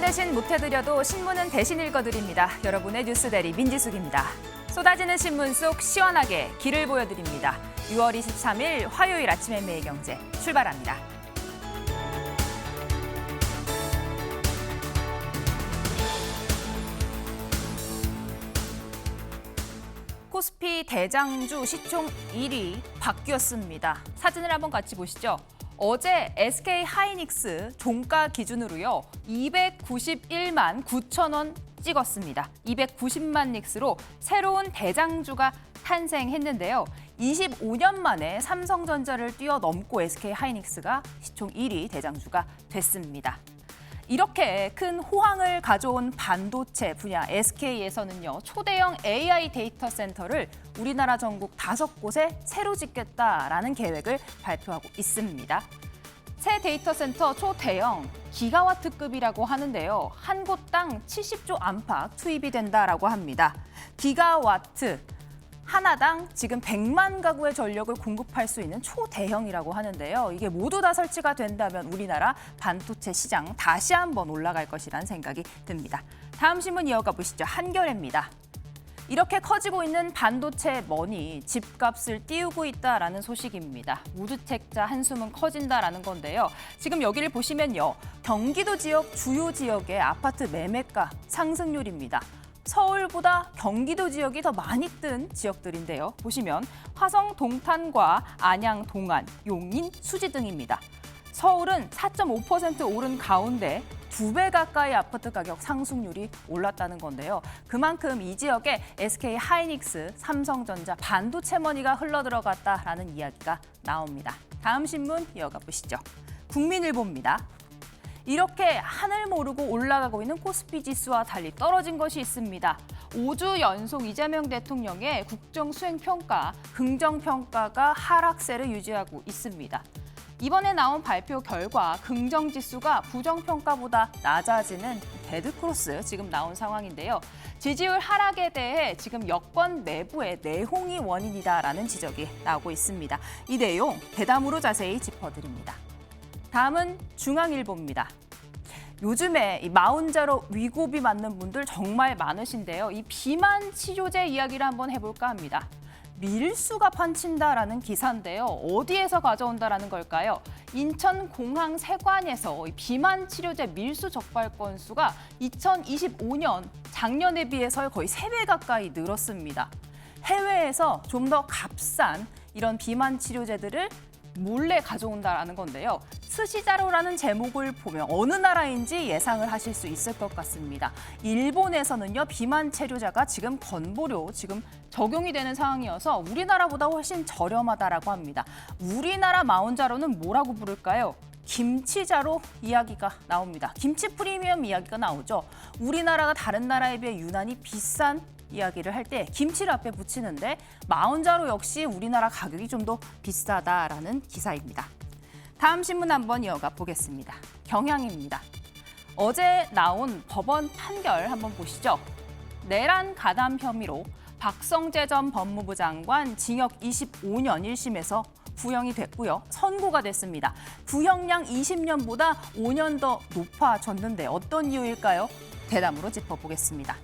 대신 못해드려도 신문은 대신 읽어드립니다. 여러분의 뉴스대리 민지숙입니다. 쏟아지는 신문 속 시원하게 길을 보여드립니다. 6월 23일 화요일 아침의 매일경제 출발합니다. 코스피 대장주 시총 1위 바뀌었습니다. 사진을 한번 같이 보시죠. 어제 SK 하이닉스 종가 기준으로요. 291만 9천 원 찍었습니다. 290만 닉스로 새로운 대장주가 탄생했는데요. 25년 만에 삼성전자를 뛰어넘고 SK 하이닉스가 시총 1위 대장주가 됐습니다. 이렇게 큰 호황을 가져온 반도체 분야 SK에서는요. 초대형 AI 데이터 센터를 우리나라 전국 5곳에 새로 짓겠다라는 계획을 발표하고 있습니다. 새 데이터 센터 초대형 기가와트급이라고 하는데요. 한 곳당 70조 안팎 투입이 된다라고 합니다. 기가와트 하나당 지금 100만 가구의 전력을 공급할 수 있는 초대형이라고 하는데요. 이게 모두 다 설치가 된다면 우리나라 반도체 시장 다시 한번 올라갈 것이라는 생각이 듭니다. 다음 신문 이어가 보시죠. 한겨레입니다. 이렇게 커지고 있는 반도체 머니, 집값을 띄우고 있다라는 소식입니다. 무주택자 한숨은 커진다라는 건데요. 지금 여기를 보시면요. 경기도 지역 주요 지역의 아파트 매매가 상승률입니다. 서울보다 경기도 지역이 더 많이 뜬 지역들인데요. 보시면 화성 동탄과 안양 동안, 용인, 수지 등입니다. 서울은 4.5% 오른 가운데 2배 가까이 아파트 가격 상승률이 올랐다는 건데요. 그만큼 이 지역에 SK 하이닉스, 삼성전자, 반도체 머니가 흘러들어갔다라는 이야기가 나옵니다. 다음 신문 이어가 보시죠. 국민일보입니다. 이렇게 하늘 모르고 올라가고 있는 코스피 지수와 달리 떨어진 것이 있습니다. 5주 연속 이재명 대통령의 국정수행평가, 긍정평가가 하락세를 유지하고 있습니다. 이번에 나온 발표 결과 긍정지수가 부정평가보다 낮아지는 데드크로스 지금 나온 상황인데요. 지지율 하락에 대해 지금 여권 내부의 내홍이 원인이다라는 지적이 나오고 있습니다. 이 내용 대담으로 자세히 짚어드립니다. 다음은 중앙일보입니다. 요즘에 이 마흔자로 위고비 맞는 분들 정말 많으신데요. 이 비만 치료제 이야기를 한번 해볼까 합니다. 밀수가 판친다라는 기사인데요. 어디에서 가져온다라는 걸까요? 인천공항 세관에서 비만 치료제 밀수 적발 건수가 2025년 작년에 비해서 거의 3배 가까이 늘었습니다. 해외에서 좀 더 값싼 이런 비만 치료제들을 몰래 가져온다라는 건데요. 스시자루라는 제목을 보면 어느 나라인지 예상을 하실 수 있을 것 같습니다. 일본에서는요, 비만 치료제가 지금 건보료 지금 적용이 되는 상황이어서 우리나라보다 훨씬 저렴하다라고 합니다. 우리나라 마흔자루는 뭐라고 부를까요? 김치자루 이야기가 나옵니다. 김치 프리미엄 이야기가 나오죠. 우리나라가 다른 나라에 비해 유난히 비싼 이야기를 할 때 김치를 앞에 붙이는데 마흔자루 역시 우리나라 가격이 좀 더 비싸다라는 기사입니다. 다음 신문 한번 이어가 보겠습니다. 경향입니다. 어제 나온 법원 판결 한번 보시죠. 내란 가담 혐의로 박성재 전 법무부 장관 징역 25년 1심에서 구형이 됐고요. 선고가 됐습니다. 구형량 20년보다 5년 더 높아졌는데 어떤 이유일까요? 대담으로 짚어보겠습니다.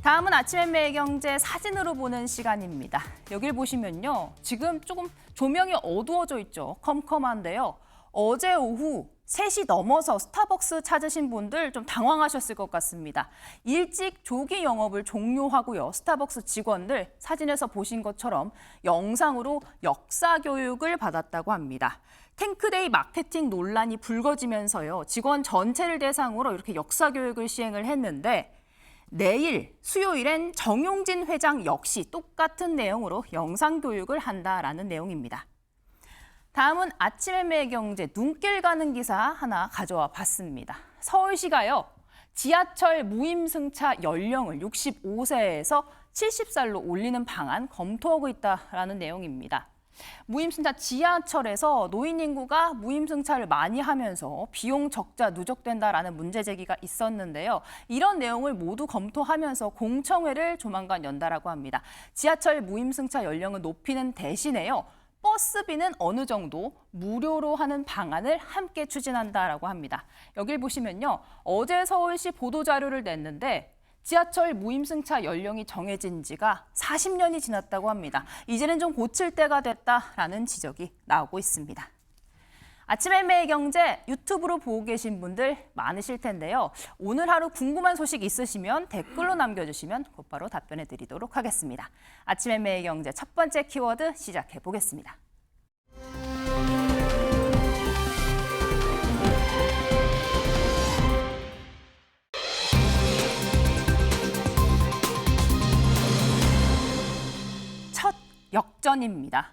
다음은 아침의 매일경제 사진으로 보는 시간입니다. 여길 보시면요. 지금 조금 조명이 어두워져 있죠. 컴컴한데요. 어제 오후 3시 넘어서 스타벅스 찾으신 분들 좀 당황하셨을 것 같습니다. 일찍 조기 영업을 종료하고요. 스타벅스 직원들 사진에서 보신 것처럼 영상으로 역사 교육을 받았다고 합니다. 탱크데이 마케팅 논란이 불거지면서요. 직원 전체를 대상으로 이렇게 역사 교육을 시행을 했는데 내일 수요일엔 정용진 회장 역시 똑같은 내용으로 영상 교육을 한다라는 내용입니다. 다음은 아침의 매일경제 눈길 가는 기사 하나 가져와 봤습니다. 서울시가요. 지하철 무임승차 연령을 65세에서 70살로 올리는 방안 검토하고 있다라는 내용입니다. 무임승차 지하철에서 노인 인구가 무임승차를 많이 하면서 비용 적자 누적된다라는 문제 제기가 있었는데요. 이런 내용을 모두 검토하면서 공청회를 조만간 연다라고 합니다. 지하철 무임승차 연령을 높이는 대신에요. 버스비는 어느 정도 무료로 하는 방안을 함께 추진한다라고 합니다. 여길 보시면요. 어제 서울시 보도자료를 냈는데 지하철 무임승차 연령이 정해진 지가 40년이 지났다고 합니다. 이제는 좀 고칠 때가 됐다라는 지적이 나오고 있습니다. 아침의 매일 경제 유튜브로 보고 계신 분들 많으실 텐데요. 오늘 하루 궁금한 소식 있으시면 댓글로 남겨주시면 곧바로 답변해 드리도록 하겠습니다. 아침의 매일 경제 첫 번째 키워드 시작해 보겠습니다. 첫 역전입니다.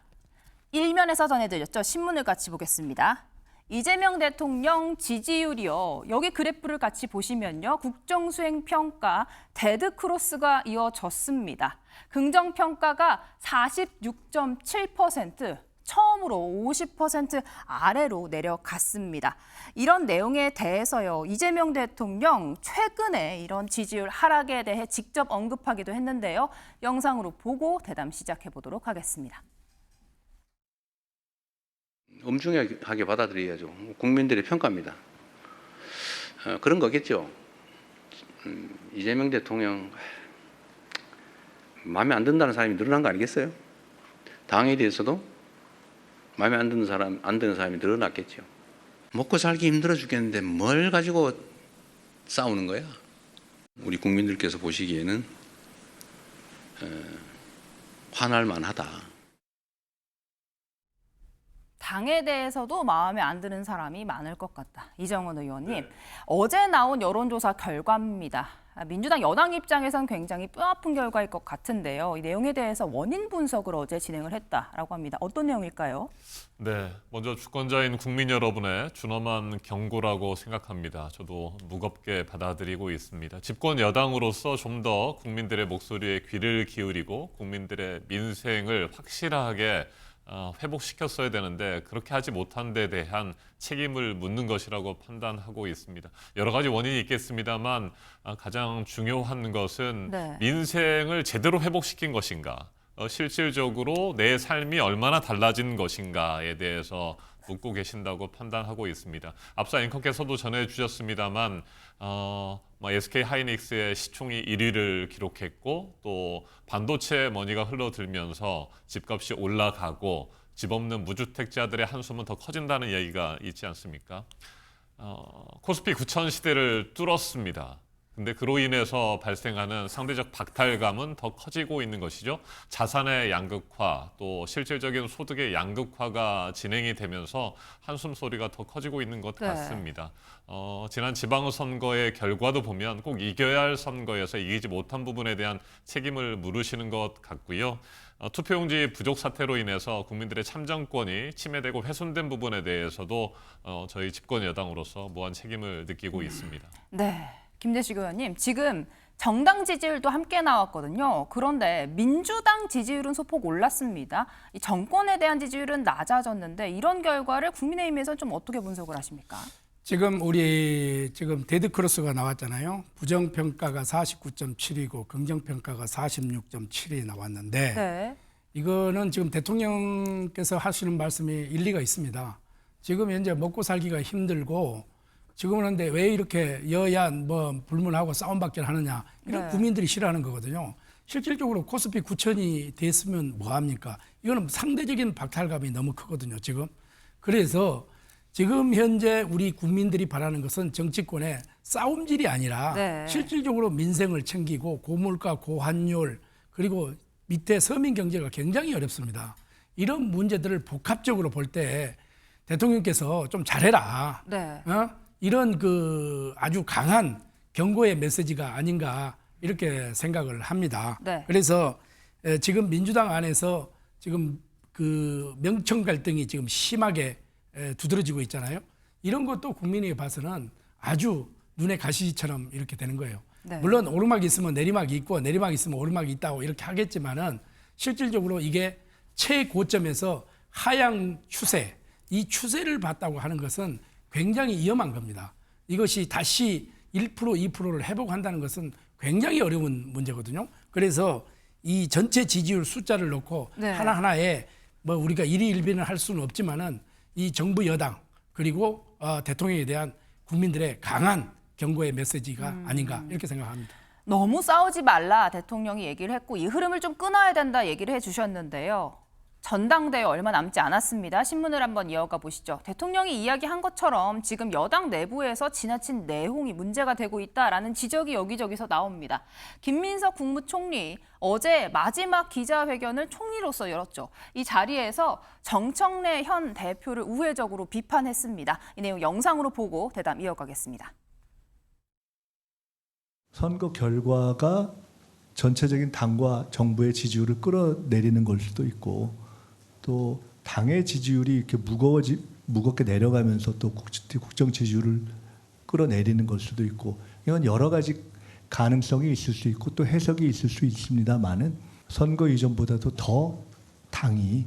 일면에서 전해드렸죠. 신문을 같이 보겠습니다. 이재명 대통령 지지율이요. 여기 그래프를 같이 보시면요. 국정수행평가 데드크로스가 이어졌습니다. 긍정평가가 46.7%, 처음으로 50% 아래로 내려갔습니다. 이런 내용에 대해서요. 이재명 대통령 최근에 이런 지지율 하락에 대해 직접 언급하기도 했는데요. 영상으로 보고 대담 시작해 보도록 하겠습니다. 엄중하게 받아들여야죠. 국민들의 평가입니다. 그런 거겠죠. 이재명 대통령 마음에 안 든다는 사람이 늘어난 거 아니겠어요? 당에 대해서도 마음에 안 드는 사람이 늘어났겠죠. 먹고 살기 힘들어 죽겠는데 뭘 가지고 싸우는 거야? 우리 국민들께서 보시기에는 화날 만하다. 당에 대해서도 마음에 안 드는 사람이 많을 것 같다. 이정원 의원님, 어제 나온 여론조사 결과입니다. 민주당 여당 입장에선 굉장히 뼈아픈 결과일 것 같은데요. 이 내용에 대해서 원인 분석을 어제 진행을 했다라고 합니다. 어떤 내용일까요? 네, 먼저 주권자인 국민 여러분의 준엄한 경고라고 생각합니다. 저도 무겁게 받아들이고 있습니다. 집권 여당으로서 좀 더 국민들의 목소리에 귀를 기울이고 국민들의 민생을 확실하게 회복시켰어야 되는데 그렇게 하지 못한 데 대한 책임을 묻는 것이라고 판단하고 있습니다. 여러 가지 원인이 있겠습니다만 가장 중요한 것은 민생을 제대로 회복시킨 것인가, 실질적으로 내 삶이 얼마나 달라진 것인가에 대해서 묻고 계신다고 판단하고 있습니다. 앞서 앵커께서도 전해주셨습니다만 SK 하이닉스의 시총이 1위를 기록했고 또 반도체 머니가 흘러들면서 집값이 올라가고 집 없는 무주택자들의 한숨은 더 커진다는 얘기가 있지 않습니까? 코스피 9천 시대를 뚫었습니다. 근데 그로 인해서 발생하는 상대적 박탈감은 더 커지고 있는 것이죠. 자산의 양극화, 또 실질적인 소득의 양극화가 진행이 되면서 한숨 소리가 더 커지고 있는 것 같습니다. 지난 지방선거의 결과도 보면 꼭 이겨야 할 선거에서 이기지 못한 부분에 대한 책임을 물으시는 것 같고요. 투표용지 부족 사태로 인해서 국민들의 참정권이 침해되고 훼손된 부분에 대해서도 저희 집권 여당으로서 무한 책임을 느끼고 있습니다. 네. 김대식 의원님, 지금 정당 지지율도 함께 나왔거든요. 그런데 민주당 지지율은 소폭 올랐습니다. 이 정권에 대한 지지율은 낮아졌는데 이런 결과를 국민의힘에서는 좀 어떻게 분석을 하십니까? 지금 데드크로스가 나왔잖아요. 부정평가가 49.7이고 긍정평가가 46.7이 나왔는데 이거는 지금 대통령께서 하시는 말씀이 일리가 있습니다. 지금 현재 먹고 살기가 힘들고 지금은 근데 왜 이렇게 여야 불문하고 싸움밖에 하느냐 이런 국민들이 싫어하는 거거든요. 실질적으로 코스피 9천이 됐으면 뭐합니까? 이거는 상대적인 박탈감이 너무 크거든요. 지금. 그래서 지금 현재 우리 국민들이 바라는 것은 정치권의 싸움질이 아니라 실질적으로 민생을 챙기고 고물가, 고환율 그리고 밑에 서민 경제가 굉장히 어렵습니다. 이런 문제들을 복합적으로 볼 때 대통령께서 좀 잘해라. 이런 아주 강한 경고의 메시지가 아닌가 이렇게 생각을 합니다. 그래서 지금 민주당 안에서 지금 명청 갈등이 지금 심하게 두드러지고 있잖아요. 이런 것도 국민이 봐서는 아주 눈에 가시처럼 이렇게 되는 거예요. 물론 오르막이 있으면 내리막이 있고 내리막이 있으면 오르막이 있다고 이렇게 하겠지만은 실질적으로 이게 최고점에서 하향 추세, 이 추세를 봤다고 하는 것은 굉장히 위험한 겁니다. 이것이 다시 1%, 2%를 회복한다는 것은 굉장히 어려운 문제거든요. 그래서 이 전체 지지율 숫자를 놓고 하나하나에 뭐 우리가 일희일비는 할 수는 없지만은 이 정부 여당 그리고 대통령에 대한 국민들의 강한 경고의 메시지가 아닌가 이렇게 생각합니다. 너무 싸우지 말라 대통령이 얘기를 했고 이 흐름을 좀 끊어야 된다 얘기를 해주셨는데요. 전당대회 얼마 남지 않았습니다. 신문을 한번 이어가 보시죠. 대통령이 이야기한 것처럼 지금 여당 내부에서 지나친 내홍이 문제가 되고 있다라는 지적이 여기저기서 나옵니다. 김민석 국무총리 어제 마지막 기자회견을 총리로서 열었죠. 이 자리에서 정청래 현 대표를 우회적으로 비판했습니다. 이 내용 영상으로 보고 대담 이어가겠습니다. 선거 결과가 전체적인 당과 정부의 지지율을 끌어내리는 걸 수도 있고 또 당의 지지율이 이렇게 무겁게 내려가면서 또 국정 지지율을 끌어내리는 걸 수도 있고 이건 여러 가지 가능성이 있을 수 있고 또 해석이 있을 수 있습니다만은 선거 이전보다도 더 당이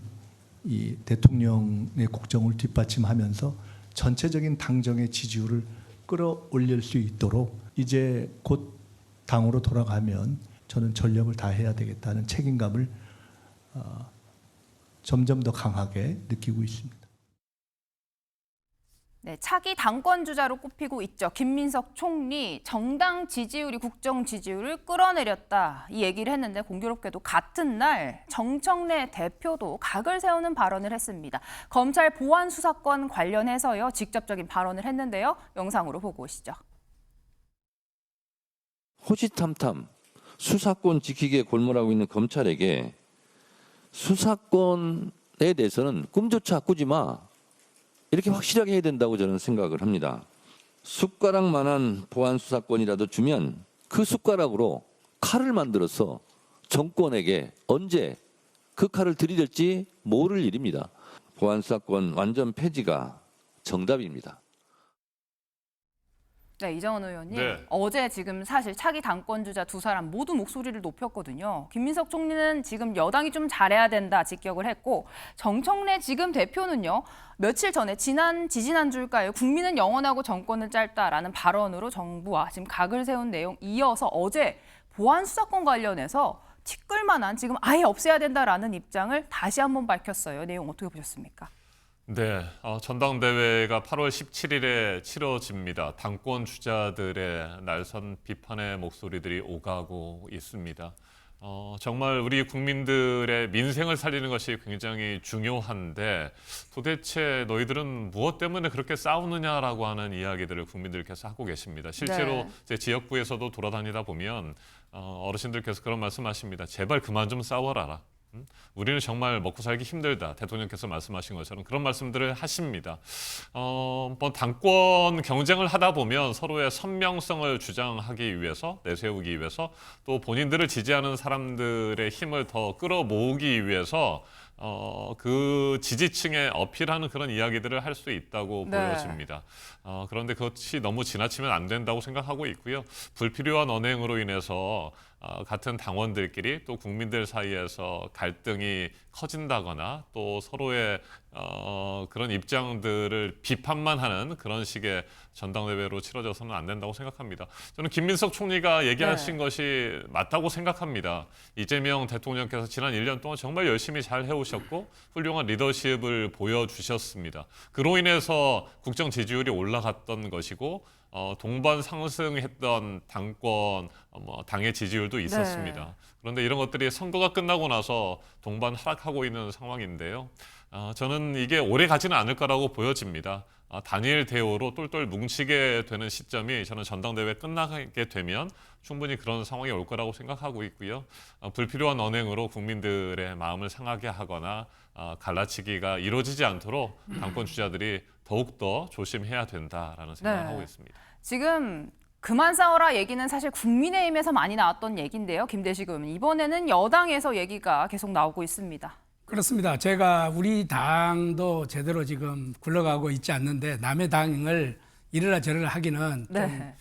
이 대통령의 국정을 뒷받침하면서 전체적인 당정의 지지율을 끌어올릴 수 있도록 이제 곧 당으로 돌아가면 저는 전력을 다해야 되겠다는 책임감을 점점 더 강하게 느끼고 있습니다. 네, 차기 당권 주자로 꼽히고 있죠. 김민석 총리 정당 지지율이 국정 지지율을 끌어내렸다 이 얘기를 했는데 공교롭게도 같은 날 정청래 대표도 각을 세우는 발언을 했습니다. 검찰 보안 수사권 관련해서요 직접적인 발언을 했는데요. 영상으로 보고 오시죠. 호시탐탐 수사권 지키기에 골몰하고 있는 검찰에게 수사권에 대해서는 꿈조차 꾸지 마. 이렇게 확실하게 해야 된다고 저는 생각을 합니다. 숟가락만한 보안 수사권이라도 주면 그 숟가락으로 칼을 만들어서 정권에게 언제 그 칼을 들이댈지 모를 일입니다. 보안 수사권 완전 폐지가 정답입니다. 네, 이정원 의원님. 네. 어제 지금 사실 차기 당권 주자 두 사람 모두 목소리를 높였거든요. 김민석 총리는 지금 여당이 좀 잘해야 된다 직격을 했고 정청래 지금 대표는요. 며칠 전에 지지난주일까요? 국민은 영원하고 정권은 짧다라는 발언으로 정부와 지금 각을 세운 내용 이어서 어제 보안 수사권 관련해서 티끌만한 지금 아예 없애야 된다라는 입장을 다시 한번 밝혔어요. 내용 어떻게 보셨습니까? 네, 전당대회가 8월 17일에 치러집니다. 당권 주자들의 날선 비판의 목소리들이 오가고 있습니다. 정말 우리 국민들의 민생을 살리는 것이 굉장히 중요한데 도대체 너희들은 무엇 때문에 그렇게 싸우느냐라고 하는 이야기들을 국민들께서 하고 계십니다. 실제로 네. 제 지역구에서도 돌아다니다 보면 어르신들께서 그런 말씀하십니다. 제발 그만 좀 싸워라. 우리는 정말 먹고 살기 힘들다. 대통령께서 말씀하신 것처럼 그런 말씀들을 하십니다. 뭐 당권 경쟁을 하다 보면 서로의 선명성을 주장하기 위해서 내세우기 위해서 또 본인들을 지지하는 사람들의 힘을 더 끌어모으기 위해서 그 지지층에 어필하는 그런 이야기들을 할 수 있다고 네. 보여집니다. 그런데 그것이 너무 지나치면 안 된다고 생각하고 있고요. 불필요한 언행으로 인해서 같은 당원들끼리 또 국민들 사이에서 갈등이 커진다거나 또 서로의 그런 입장들을 비판만 하는 그런 식의 전당대회로 치러져서는 안 된다고 생각합니다. 저는 김민석 총리가 얘기하신 것이 맞다고 생각합니다. 이재명 대통령께서 지난 1년 동안 정말 열심히 잘 해오셨고 훌륭한 리더십을 보여주셨습니다. 그로 인해서 국정 지지율이 올라갔던 것이고 동반 상승했던 당권, 당의 지지율도 있었습니다. 네. 그런데 이런 것들이 선거가 끝나고 나서 동반 하락하고 있는 상황인데요. 저는 이게 오래 가지는 않을 거라고 보여집니다. 단일 대오로 똘똘 뭉치게 되는 시점이 저는 전당대회 끝나게 되면 충분히 그런 상황이 올 거라고 생각하고 있고요. 불필요한 언행으로 국민들의 마음을 상하게 하거나 갈라치기가 이루어지지 않도록 당권 주자들이 더욱더 조심해야 된다라는 생각을 하고 있습니다. 지금 그만 싸워라 얘기는 사실 국민의힘에서 많이 나왔던 얘기인데요. 김대식 의원, 이번에는 여당에서 얘기가 계속 나오고 있습니다. 그렇습니다. 제가 우리 당도 제대로 지금 굴러가고 있지 않는데 남의 당을 이래라 저래라 하기는 좀 네.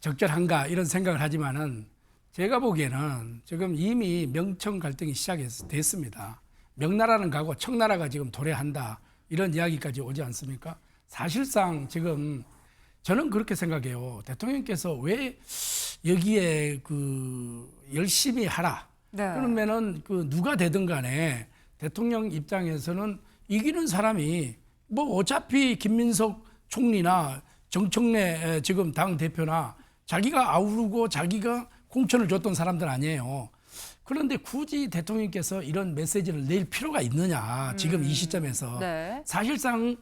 적절한가 이런 생각을 하지만은 제가 보기에는 지금 이미 명청 갈등이 시작됐습니다. 명나라는 가고 청나라가 지금 도래한다 이런 이야기까지 오지 않습니까? 사실상 지금 저는 그렇게 생각해요. 대통령께서 왜 여기에 열심히 하라. 네. 그러면은 누가 되든 간에 대통령 입장에서는 이기는 사람이 뭐 어차피 김민석 총리나 정청래 지금 당 대표나 자기가 아우르고 자기가 공천을 줬던 사람들 아니에요. 그런데 굳이 대통령께서 이런 메시지를 낼 필요가 있느냐, 지금 이 시점에서. 네. 사실상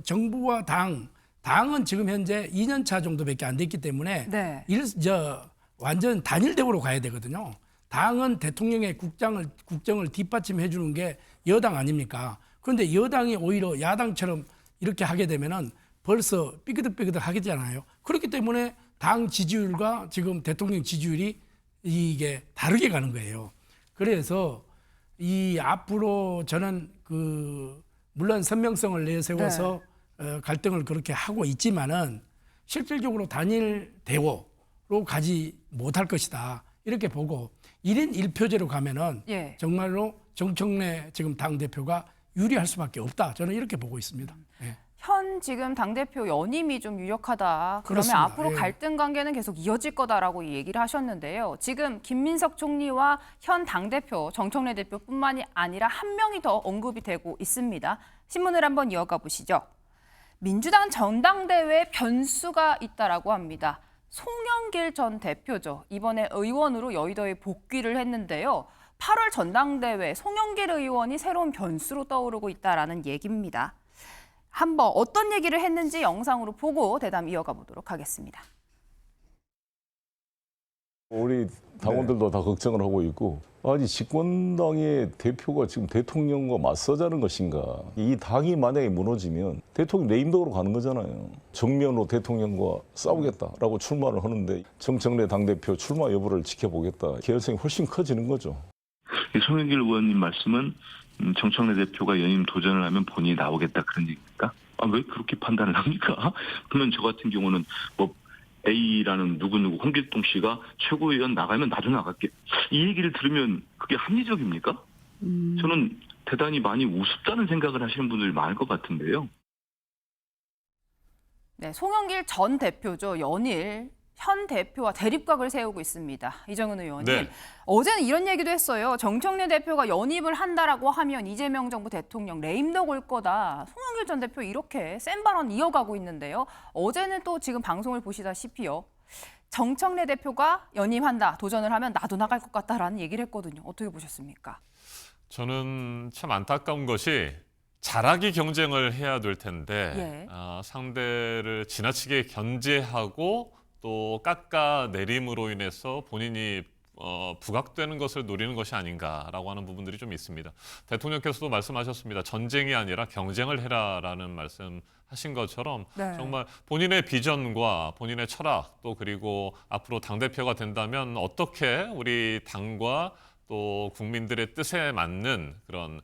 정부와 당은 지금 현재 2년 차 정도밖에 안 됐기 때문에 네. 완전 단일 대우로 가야 되거든요. 당은 대통령의 국정을 뒷받침해 주는 게 여당 아닙니까? 그런데 여당이 오히려 야당처럼 이렇게 하게 되면은 벌써 삐그덕삐그덕 하게 되잖아요. 그렇기 때문에 당 지지율과 지금 대통령 지지율이 이게 다르게 가는 거예요. 그래서 이 앞으로 저는 물론 선명성을 내세워서 갈등을 그렇게 하고 있지만은 실질적으로 단일 대우로 가지 못할 것이다. 이렇게 보고 1인 1표제로 가면은 예. 정말로 정청래 지금 당대표가 유리할 수밖에 없다. 저는 이렇게 보고 있습니다. 예. 현 지금 당대표 연임이 좀 유력하다. 그러면 그렇습니다. 앞으로 예. 갈등 관계는 계속 이어질 거다라고 이 얘기를 하셨는데요. 지금 김민석 총리와 현 당대표 정청래 대표뿐만이 아니라 한 명이 더 언급이 되고 있습니다. 신문을 한번 이어가 보시죠. 민주당 전당대회에 변수가 있다라고 합니다. 송영길 전 대표죠. 이번에 의원으로 여의도에 복귀를 했는데요. 8월 전당대회 송영길 의원이 새로운 변수로 떠오르고 있다라는 얘기입니다. 한번 어떤 얘기를 했는지 영상으로 보고 대담 이어가 보도록 하겠습니다. 우리 당원들도 다 걱정을 하고 있고, 아니 집권당의 대표가 지금 대통령과 맞서자는 것인가? 이 당이 만약에 무너지면 대통령 레임덕으로 가는 거잖아요. 정면으로 대통령과 싸우겠다라고 출마를 하는데 정청래 당대표 출마 여부를 지켜보겠다. 개연성이 훨씬 커지는 거죠. 송영길 의원님 말씀은 정청래 대표가 연임 도전을 하면 본인이 나오겠다 그런 얘기입니까? 왜 그렇게 판단을 합니까? 그러면 저 같은 경우는 뭐 A라는 누구누구 홍길동 씨가 최고위원 나가면 나도 나갈게. 이 얘기를 들으면 그게 합리적입니까? 저는 대단히 많이 우습다는 생각을 하시는 분들이 많을 것 같은데요. 네, 송영길 전 대표죠. 연일 현 대표와 대립각을 세우고 있습니다. 이정은 의원님. 네. 어제는 이런 얘기도 했어요. 정청래 대표가 연입을 한다라고 하면 이재명 정부 대통령 레임덕 올 거다. 송영길 전 대표 이렇게 센 발언 이어가고 있는데요. 어제는 또 지금 방송을 보시다시피요. 정청래 대표가 연임한다, 도전을 하면 나도 나갈 것 같다라는 얘기를 했거든요. 어떻게 보셨습니까? 저는 참 안타까운 것이 잘하기 경쟁을 해야 될 텐데 예. 상대를 지나치게 견제하고 또 깎아내림으로 인해서 본인이 부각되는 것을 노리는 것이 아닌가라고 하는 부분들이 좀 있습니다. 대통령께서도 말씀하셨습니다. 전쟁이 아니라 경쟁을 해라라는 말씀하신 것처럼 네. 정말 본인의 비전과 본인의 철학 또 그리고 앞으로 당대표가 된다면 어떻게 우리 당과 또 국민들의 뜻에 맞는 그런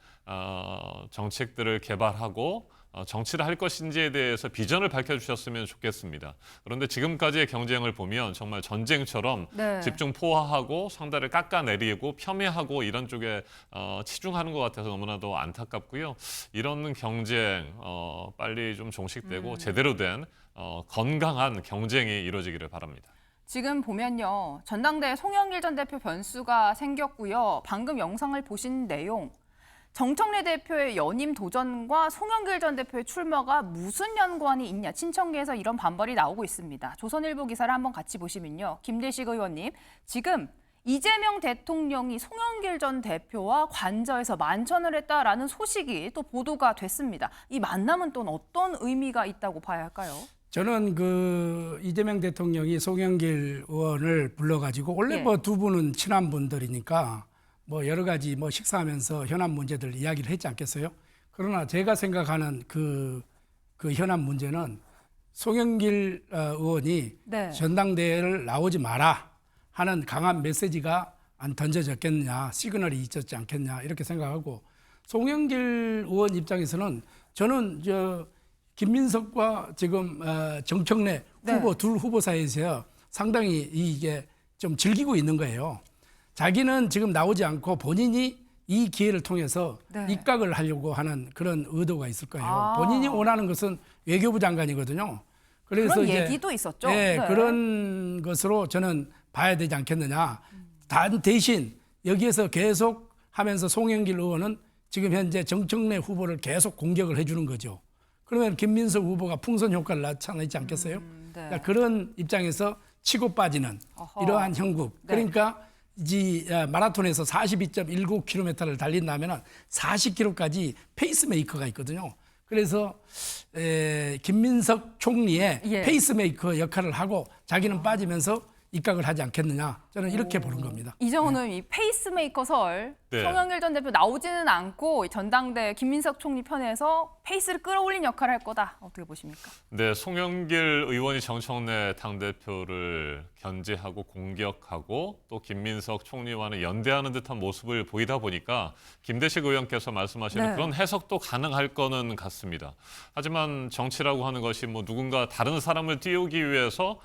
정책들을 개발하고 정치를 할 것인지에 대해서 비전을 밝혀주셨으면 좋겠습니다. 그런데 지금까지의 경쟁을 보면 정말 전쟁처럼 네. 집중포화하고 상대를 깎아내리고 폄훼하고 이런 쪽에 치중하는 것 같아서 너무나도 안타깝고요. 이런 경쟁 빨리 좀 종식되고 제대로 된 건강한 경쟁이 이루어지기를 바랍니다. 지금 보면요. 전당대회 송영길 전 대표 변수가 생겼고요. 방금 영상을 보신 내용. 정청래 대표의 연임 도전과 송영길 전 대표의 출마가 무슨 연관이 있냐. 친청계에서 이런 반발이 나오고 있습니다. 조선일보 기사를 한번 같이 보시면요. 김대식 의원님, 지금 이재명 대통령이 송영길 전 대표와 관저에서 만찬을 했다라는 소식이 또 보도가 됐습니다. 이 만남은 또 어떤 의미가 있다고 봐야 할까요? 저는 이재명 대통령이 송영길 의원을 불러가지고 원래 예. 뭐 두 분은 친한 분들이니까 뭐 여러 가지 뭐 식사하면서 현안 문제들 이야기를 했지 않겠어요? 그러나 제가 생각하는 그 현안 문제는 송영길 의원이 네. 전당대회를 나오지 마라 하는 강한 메시지가 안 던져졌겠느냐, 시그널이 있었지 않겠냐 이렇게 생각하고, 송영길 의원 입장에서는 저는 김민석과 지금 정청래 네. 후보 둘 후보 사이에서 상당히 이게 좀 즐기고 있는 거예요. 자기는 지금 나오지 않고 본인이 이 기회를 통해서 네. 입각을 하려고 하는 그런 의도가 있을 거예요. 아. 본인이 원하는 것은 외교부 장관이거든요. 그래서 그런 이제 얘기도 있었죠. 네, 네. 그런 것으로 저는 봐야 되지 않겠느냐. 단 대신 여기에서 계속 하면서 송영길 의원은 지금 현재 정청래 후보를 계속 공격을 해주는 거죠. 그러면 김민석 후보가 풍선 효과를 나타내지 않겠어요? 그러니까 그런 입장에서 치고 빠지는 이러한 형국. 그러니까 이 마라톤에서 42.19km를 달린다면 40km까지 페이스메이커가 있거든요. 그래서 김민석 총리의 페이스메이커 역할을 하고 자기는 빠지면서 입각을 하지 않겠느냐. 저는 이렇게 보는 겁니다. 이정호는 이 페이스메이커 설 네. 송영길 전 대표 나오지는 않고 전당대 김민석 총리 편에서 페이스를 끌어올린 역할을 할 거다. 어떻게 보십니까? 네, 송영길 의원이 정청래 당대표를 견제하고 공격하고 또 김민석 총리와는 연대하는 듯한 모습을 보이다 보니까 김대식 의원께서 말씀하시는 그런 해석도 가능할 거는 같습니다. 하지만 정치라고 하는 것이 뭐 누군가 다른 사람을 띄우기 위해서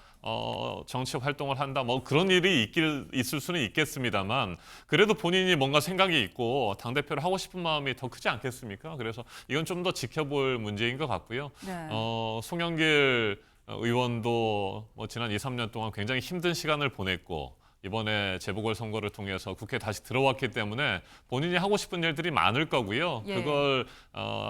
정치 활동을 한다, 뭐 그런 일이 있을 수는 있겠습니다만 그래도 본인이 뭔가 생각이 있고 당대표를 하고 싶은 마음이 더 크지 않겠습니까? 그래서 이건 좀 더 지켜볼 문제인 것 같고요. 송영길 의원도 뭐 지난 2, 3년 동안 굉장히 힘든 시간을 보냈고 이번에 재보궐선거를 통해서 국회에 다시 들어왔기 때문에 본인이 하고 싶은 일들이 많을 거고요. 그걸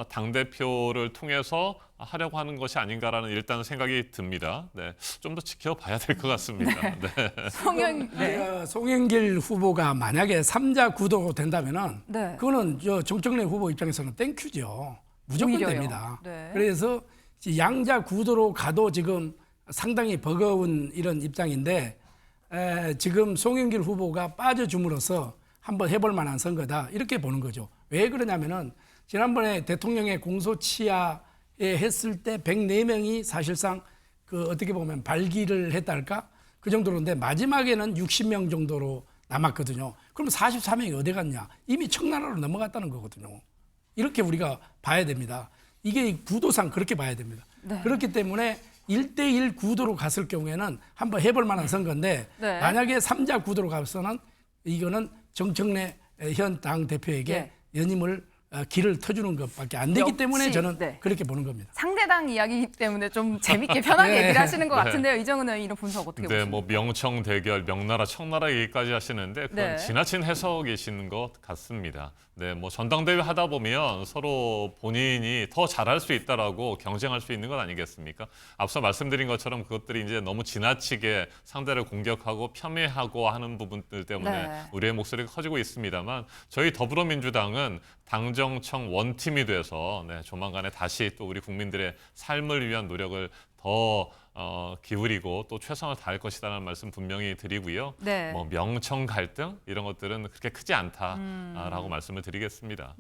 당대표를 통해서 하려고 하는 것이 아닌가라는 일단 생각이 듭니다. 네, 좀 더 지켜봐야 될 것 같습니다. 네. 송영길 후보가 만약에 3자 구도로 된다면은 그거는 정청래 후보 입장에서는 땡큐죠. 무조건 오히려요. 됩니다. 그래서 양자 구도로 가도 지금 상당히 버거운 이런 입장인데 지금 송영길 후보가 빠져줌으로써 한번 해볼 만한 선거다 이렇게 보는 거죠. 왜 그러냐면은 지난번에 대통령의 공소치하에 했을 때 104명이 사실상 그 어떻게 보면 발기를 했달까 그 정도로인데 마지막에는 60명 정도로 남았거든요. 그럼 44명이 어디 갔냐? 이미 청나라로 넘어갔다는 거거든요. 이렇게 우리가 봐야 됩니다. 이게 구도상 그렇게 봐야 됩니다. 그렇기 때문에 1대1 구도로 갔을 경우에는 한번 해볼 만한 선거인데 만약에 3자 구도로 가서는 이거는 정청래 현 당대표에게 연임을 길을 터주는 것밖에 안 되기 때문에 저는 그렇게 보는 겁니다. 상대당 이야기이기 때문에 좀 재밌게 편하게 얘기를 하시는 것 같은데요. 이정은 의원 이런 분석 어떻게 보십니까? 뭐 명청 대결, 명나라, 청나라 얘기까지 하시는데 그건 지나친 해석이신 것 같습니다. 네, 뭐 전당대회 하다 보면 서로 본인이 더 잘할 수 있다라고 경쟁할 수 있는 것 아니겠습니까? 앞서 말씀드린 것처럼 그것들이 이제 너무 지나치게 상대를 공격하고 폄훼하고 하는 부분들 때문에 우리의 목소리가 커지고 있습니다만 저희 더불어민주당은 당정청 원팀이 돼서 조만간에 다시 또 우리 국민들의 삶을 위한 노력을 더 기울이고 또 최선을 다할 것이라는 말씀 분명히 드리고요. 뭐 명청 갈등 이런 것들은 그렇게 크지 않다라고 말씀을 드리겠습니다.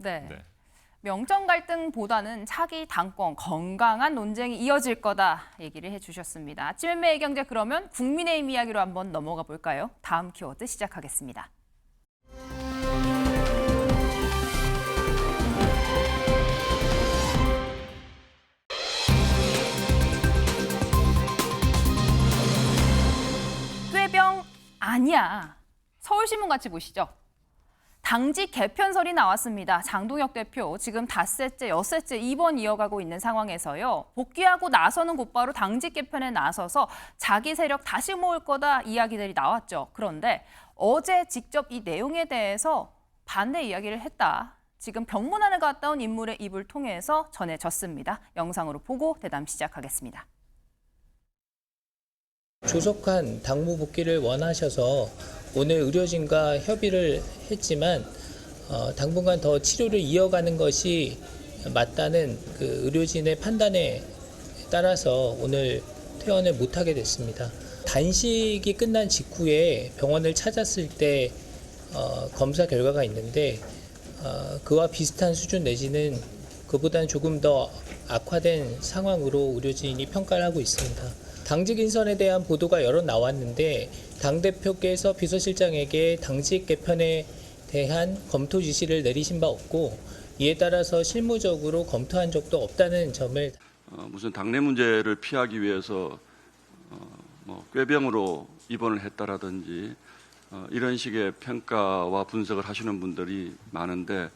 명정 갈등보다는 차기 당권 건강한 논쟁이 이어질 거다 얘기를 해주셨습니다. 아침의 매일경제 그러면 국민의힘 이야기로 한번 넘어가 볼까요? 다음 키워드 시작하겠습니다. 꾀병 아니야. 서울신문 같이 보시죠. 당직 개편설이 나왔습니다. 장동혁 대표 지금 닷새째, 엿새째 입원 이어가고 있는 상황에서요. 복귀하고 나서는 곧바로 당직 개편에 나서서 자기 세력 다시 모을 거다 이야기들이 나왔죠. 그런데 어제 직접 이 내용에 대해서 반대 이야기를 했다. 지금 병문안을 갔다 온 인물의 입을 통해서 전해졌습니다. 영상으로 보고 대담 시작하겠습니다. 조속한 당무 복귀를 원하셔서 오늘 의료진과 협의를 했지만 당분간 더 치료를 이어가는 것이 맞다는 그 의료진의 판단에 따라서 오늘 퇴원을 못하게 됐습니다. 단식이 끝난 직후에 병원을 찾았을 때 검사 결과가 있는데 그와 비슷한 수준 내지는 그보다는 조금 더 악화된 상황으로 의료진이 평가를 하고 있습니다. 당직 인선에 대한 보도가 여러 나왔는데 당대표께서 비서실장에게 당직 개편에 대한 검토 지시를 내리신 바 없고 이에 따라서 실무적으로 검토한 적도 없다는 점을 무슨 당내 문제를 피하기 위해서 꾀병으로 입원을 했다라든지 이런 식의 평가와 분석을 하시는 분들이 많은데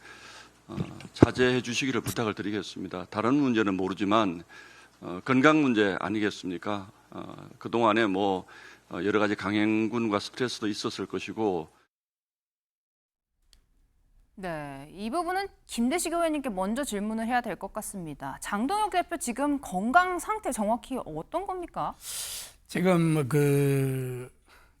자제해 주시기를 부탁을 드리겠습니다. 다른 문제는 모르지만 건강 문제 아니겠습니까? 그동안에 여러 가지 강행군과 스트레스도 있었을 것이고. 네, 이 부분은 김대식 의원님께 먼저 질문을 해야 될 것 같습니다. 장동혁 대표 지금 건강 상태 정확히 어떤 겁니까? 지금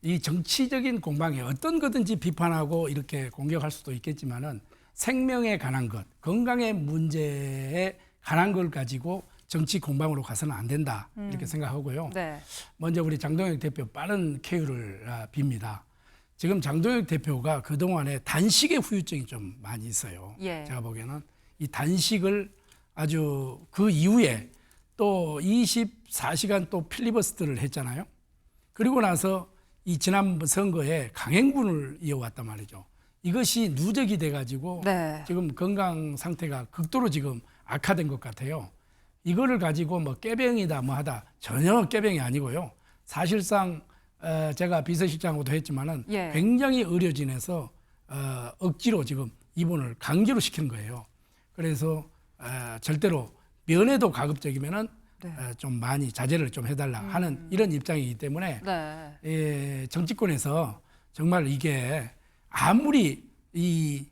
이 정치적인 공방에 어떤 거든지 비판하고 이렇게 공격할 수도 있겠지만은 생명에 관한 것, 건강의 문제에 관한 걸 가지고 정치 공방으로 가서는 안 된다 이렇게 생각하고요. 네. 먼저 우리 장동혁 대표 빠른 쾌유를 빕니다. 지금 장동혁 대표가 그동안에 단식의 후유증이 좀 많이 있어요. 예. 제가 보기에는 이 단식을 아주 그 이후에 또 24시간 또 필리버스터를 했잖아요. 그리고 나서 이 지난 선거에 강행군을 이어왔단 말이죠. 이것이 누적이 돼가지고 네. 지금 건강 상태가 극도로 지금 악화된 것 같아요. 이거를 가지고 뭐 깨병이다 뭐 하다 전혀 깨병이 아니고요. 사실상 제가 비서실장으로도 했지만은 예. 굉장히 의료진에서 억지로 지금 입원을 강제로 시킨 거예요. 그래서 절대로 면회도 가급적이면은 네. 좀 많이 자제를 좀 해달라 하는 이런 입장이기 때문에 네. 정치권에서 정말 이게 아무리 이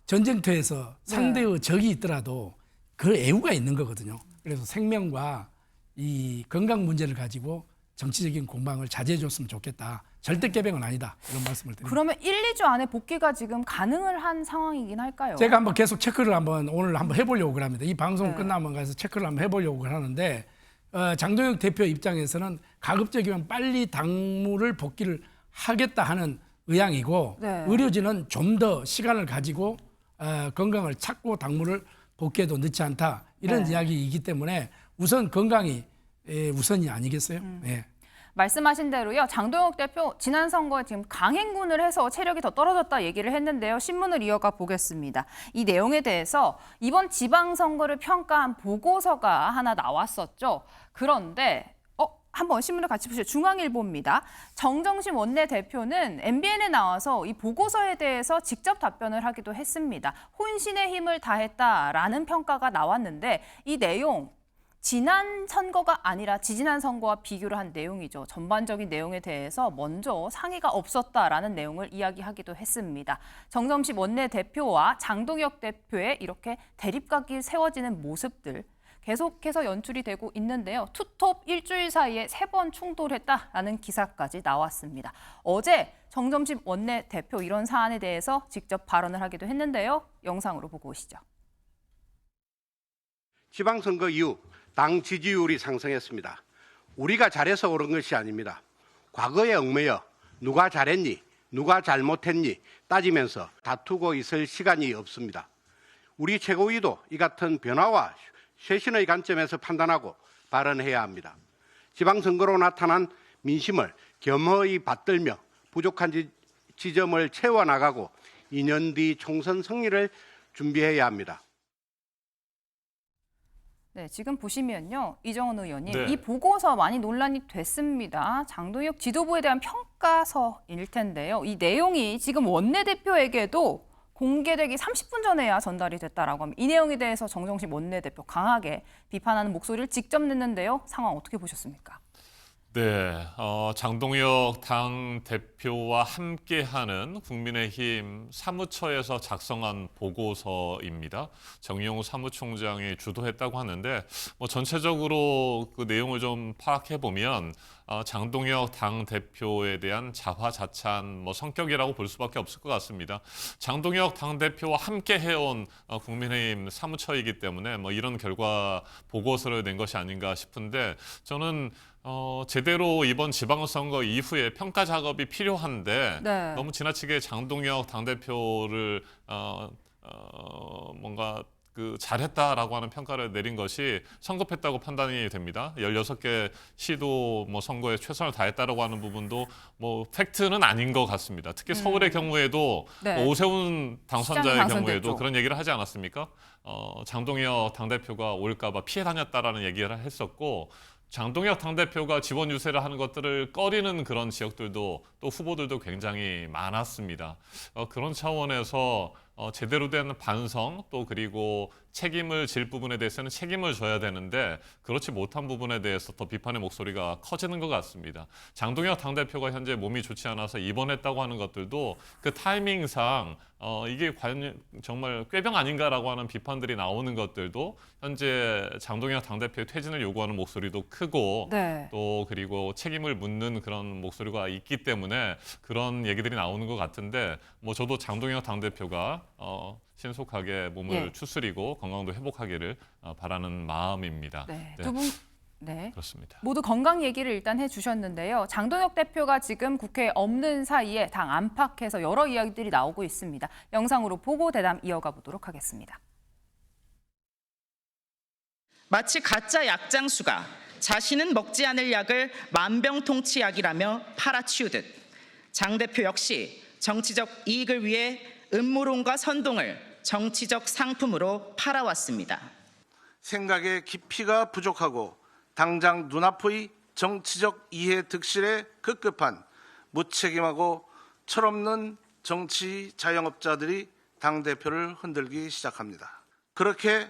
전쟁터에서 상대의 적이 있더라도 그 애우가 있는 거거든요. 그래서 생명과 이 건강 문제를 가지고 정치적인 공방을 자제해 줬으면 좋겠다. 절대 깨병은 아니다. 이런 말씀을 드립니다. 그러면 1, 2주 안에 복귀가 지금 가능을 한 상황이긴 할까요? 제가 한번 계속 체크를 오늘 한번 해보려고 합니다. 이 방송 네. 끝나면 가서 체크를 한번 해보려고 하는데 장동혁 대표 입장에서는 가급적이면 빨리 당무를 복귀를 하겠다 하는 의향이고 네. 의료진은 좀 더 시간을 가지고 건강을 찾고 당무를 복귀해도 늦지 않다 이런 네. 이야기이기 때문에 우선 건강이 우선이 아니겠어요? 네. 말씀하신 대로요. 장동혁 대표 지난 선거에 지금 강행군을 해서 체력이 더 떨어졌다 얘기를 했는데요. 신문을 이어가 보겠습니다. 이 내용에 대해서 이번 지방선거를 평가한 보고서가 하나 나왔었죠. 그런데 한번 신문을 같이 보시죠. 중앙일보입니다. 정정심 원내대표는 MBN에 나와서 이 보고서에 대해서 직접 답변을 하기도 했습니다. 혼신의 힘을 다했다라는 평가가 나왔는데 이 내용 지난 선거가 아니라 지지난 선거와 비교를 한 내용이죠. 전반적인 내용에 대해서 먼저 상의가 없었다라는 내용을 이야기하기도 했습니다. 정점식 원내대표와 장동혁 대표의 이렇게 대립각이 세워지는 모습들 계속해서 연출이 되고 있는데요. 투톱 일주일 사이에 3번 충돌했다라는 기사까지 나왔습니다. 어제 정점식 원내대표 이런 사안에 대해서 직접 발언을 하기도 했는데요. 영상으로 보고 오시죠. 지방선거 이후 당 지지율이 상승했습니다. 우리가 잘해서 오른 것이 아닙니다. 과거에 얽매여 누가 잘했니, 누가 잘못했니 따지면서 다투고 있을 시간이 없습니다. 우리 최고위도 이 같은 변화와 쇄신의 관점에서 판단하고 발언해야 합니다. 지방선거로 나타난 민심을 겸허히 받들며 부족한 지점을 채워나가고 2년 뒤 총선 승리를 준비해야 합니다. 네, 지금 보시면요. 이정은 의원님, 네. 이 보고서 많이 논란이 됐습니다. 장동혁 지도부에 대한 평가서일 텐데요. 이 내용이 지금 원내대표에게도 공개되기 30분 전에야 전달이 됐다라고 합니다. 이 내용에 대해서 정정식 원내대표 강하게 비판하는 목소리를 직접 냈는데요. 상황 어떻게 보셨습니까? 네, 장동혁 당 대표와 함께하는 국민의힘 사무처에서 작성한 보고서입니다. 정의용 사무총장이 주도했다고 하는데 전체적으로 그 내용을 좀 파악해 보면 장동혁 당 대표에 대한 자화자찬 성격이라고 볼 수밖에 없을 것 같습니다. 장동혁 당 대표와 함께 해온 국민의힘 사무처이기 때문에 이런 결과 보고서를 낸 것이 아닌가 싶은데 저는 제대로 이번 지방선거 이후에 평가 작업이 필요한데 네. 너무 지나치게 장동혁 당대표를 뭔가 잘했다라고 하는 평가를 내린 것이 성급했다고 판단이 됩니다. 16개 시도 선거에 최선을 다했다라고 하는 부분도 팩트는 아닌 것 같습니다. 특히 서울의 경우에도 네. 오세훈 당선자의 시장이 당선됐죠. 경우에도 그런 얘기를 하지 않았습니까? 장동혁 당대표가 올까 봐 피해 다녔다라는 얘기를 했었고 장동혁 당대표가 지원 유세를 하는 것들을 꺼리는 그런 지역들도 또 후보들도 굉장히 많았습니다. 그런 차원에서 제대로 된 반성 또 그리고 책임을 질 부분에 대해서는 책임을 져야 되는데 그렇지 못한 부분에 대해서 더 비판의 목소리가 커지는 것 같습니다. 장동혁 당대표가 현재 몸이 좋지 않아서 입원했다고 하는 것들도 그 타이밍상 이게 과연 정말 꾀병 아닌가라고 하는 비판들이 나오는 것들도 현재 장동혁 당대표의 퇴진을 요구하는 목소리도 크고 네. 또 그리고 책임을 묻는 그런 목소리가 있기 때문에 그런 얘기들이 나오는 것 같은데 뭐 저도 장동혁 당대표가 신속하게 몸을 예. 추스리고 건강도 회복하기를 바라는 마음입니다. 네. 네. 두 분 네. 그렇습니다. 모두 건강 얘기를 일단 해주셨는데요. 장동혁 대표가 지금 국회에 없는 사이에 당 안팎에서 여러 이야기들이 나오고 있습니다. 영상으로 보고 대담 이어가 보도록 하겠습니다. 마치 가짜 약장수가 자신은 먹지 않을 약을 만병통치약이라며 팔아치우듯 장 대표 역시 정치적 이익을 위해 음모론과 선동을 정치적 상품으로 팔아왔습니다. 생각의 깊이가 부족하고 당장 눈앞의 정치적 이해 득실에 급급한 무책임하고 철없는 정치 자영업자들이 당대표를 흔들기 시작합니다. 그렇게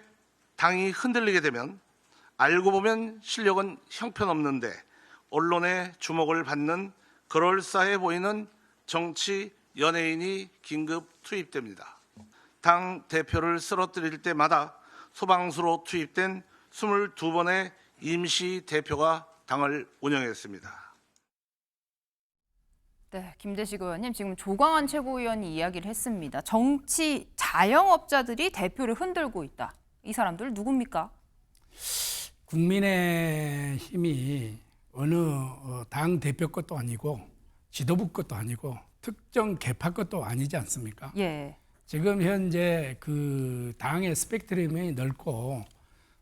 당이 흔들리게 되면 알고 보면 실력은 형편없는데 언론의 주목을 받는 그럴싸해 보이는 정치 연예인이 긴급 투입됩니다. 당 대표를 쓰러뜨릴 때마다 소방수로 투입된 22번의 임시 대표가 당을 운영했습니다. 네, 김대식 의원님 지금 조광한 최고위원이 이야기를 했습니다. 정치 자영업자들이 대표를 흔들고 있다. 이 사람들 누굽니까? 국민의힘이 어느 당 대표 것도 아니고 지도부 것도 아니고 특정 계파 것도 아니지 않습니까? 예. 지금 현재 그 당의 스펙트럼이 넓고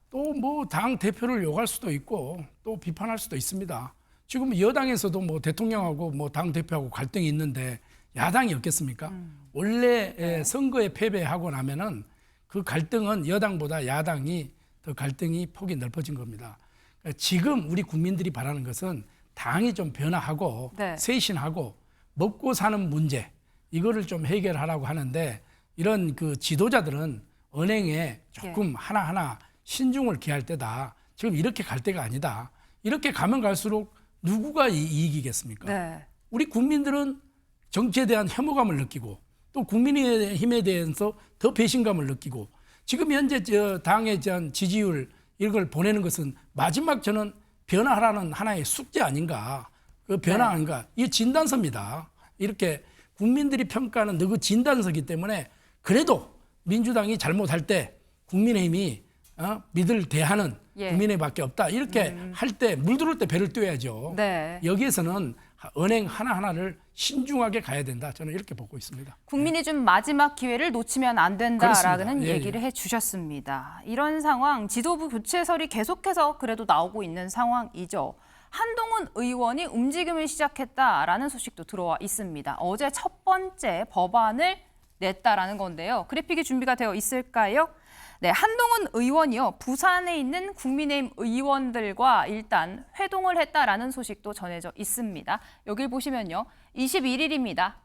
또 뭐 당 대표를 욕할 수도 있고 또 비판할 수도 있습니다. 지금 여당에서도 뭐 대통령하고 뭐 당 대표하고 갈등이 있는데 야당이 없겠습니까? 원래 선거에 패배하고 나면은 그 갈등은 여당보다 야당이 더 갈등이 폭이 넓어진 겁니다. 그러니까 지금 우리 국민들이 바라는 것은 당이 좀 변화하고 네. 쇄신하고 먹고 사는 문제 이거를 좀 해결하라고 하는데 이런 그 지도자들은 언행에 조금 하나하나 신중을 기할 때다. 지금 이렇게 갈 때가 아니다. 이렇게 가면 갈수록 누구가 이익이겠습니까? 네. 우리 국민들은 정치에 대한 혐오감을 느끼고 또 국민의힘에 대해서 더 배신감을 느끼고 지금 현재 당에 대한 지지율 이걸 보내는 것은 마지막 저는 변화하라는 하나의 숙제 아닌가. 그 변화 아닌가. 이 진단서입니다. 이렇게 국민들이 평가하는 그 진단서이기 때문에 그래도 민주당이 잘못할 때 국민의힘이 믿을 대하는 국민의밖에 없다. 이렇게 할 때 물들을 때 배를 띄워야죠. 네. 여기에서는 언행 하나하나를 신중하게 가야 된다. 저는 이렇게 보고 있습니다. 국민이 준 마지막 기회를 놓치면 안 된다라는 그렇습니다. 예, 얘기를 해주셨습니다. 이런 상황, 지도부 교체설이 계속해서 그래도 나오고 있는 상황이죠. 한동훈 의원이 움직임을 시작했다라는 소식도 들어와 있습니다. 어제 첫 번째 법안을 냈다라는 건데요. 그래픽이 준비가 되어 있을까요? 네, 한동훈 의원이요. 부산에 있는 국민의힘 의원들과 일단 회동을 했다라는 소식도 전해져 있습니다. 여길 보시면요. 21일입니다.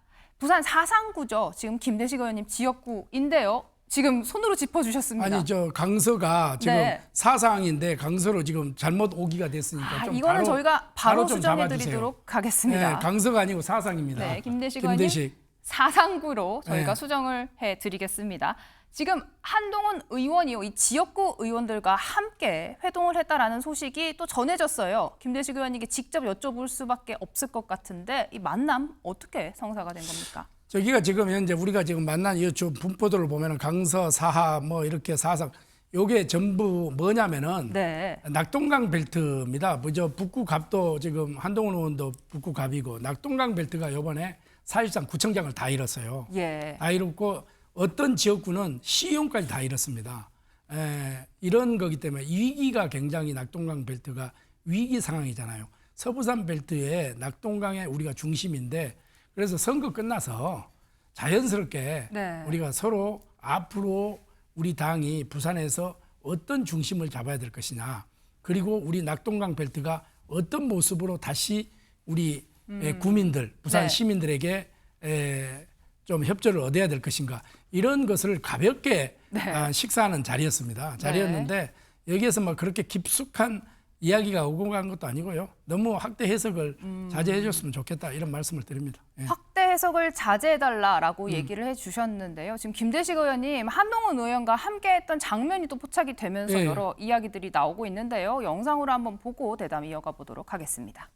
부산 사상구죠. 지금 김대식 의원님 지역구인데요. 지금 손으로 짚어주셨습니다. 아니 저 강서가 지금 네. 사상인데 강서로 지금 잘못 오기가 됐으니까 좀 이거는 저희가 바로 좀 수정해드리도록 하겠습니다. 네, 강서가 아니고 사상입니다. 네, 김대식 의원님 사상구로 저희가 수정을 해드리겠습니다. 지금 한동훈 의원이요, 이 지역구 의원들과 함께 회동을 했다라는 소식이 또 전해졌어요. 김대식 의원님께 직접 여쭤볼 수밖에 없을 것 같은데 이 만남 어떻게 성사가 된 겁니까? 저기가 지금 현재 우리가 지금 만난 이 분포도를 보면은 강서, 사하 뭐 이렇게 사상 요게 전부 뭐냐면은 낙동강 벨트입니다. 뭐저 북구갑도 지금 한동훈 의원도 북구갑이고 낙동강 벨트가 이번에 사실상 구청장을 다 잃었어요. 다 잃었고 어떤 지역구는 시의원까지 다 잃었습니다. 이런 거기 때문에 위기가 굉장히 낙동강 벨트가 위기 상황이잖아요. 서부산 벨트에 낙동강에 우리가 중심인데 그래서 선거 끝나서 자연스럽게 우리가 서로 앞으로 우리 당이 부산에서 어떤 중심을 잡아야 될 것이냐 그리고 우리 낙동강 벨트가 어떤 모습으로 다시 우리 국민들, 부산 시민들에게 좀 협조를 얻어야 될 것인가 이런 것을 가볍게 네. 식사하는 자리였습니다. 자리였는데 여기에서 막 그렇게 깊숙한 이야기가 오고 간 것도 아니고요. 너무 확대 해석을 자제해 줬으면 좋겠다 이런 말씀을 드립니다. 예. 확대 해석을 자제해달라라고 얘기를 해주셨는데요. 지금 김대식 의원님 한동훈 의원과 함께했던 장면이 또 포착이 되면서 예. 여러 이야기들이 나오고 있는데요. 영상으로 한번 보고 대담 이어가 보도록 하겠습니다.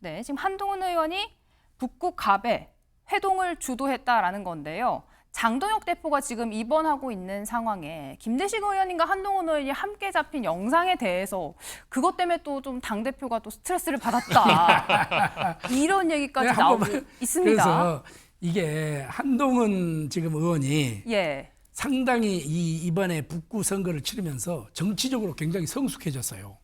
네, 지금 한동훈 의원이 북극 갑에 회동을 주도했다라는 건데요. 장동혁 대표가 지금 입원하고 있는 상황에 김대식 의원님과 한동훈 의원이 함께 잡힌 영상에 대해서 그것 때문에 또 좀 당대표가 또 스트레스를 받았다. 이런 얘기까지 네, 나오고 있습니다. 그래서 이게 한동훈 지금 의원이 예. 상당히 이번에 북구 선거를 치르면서 정치적으로 굉장히 성숙해졌어요.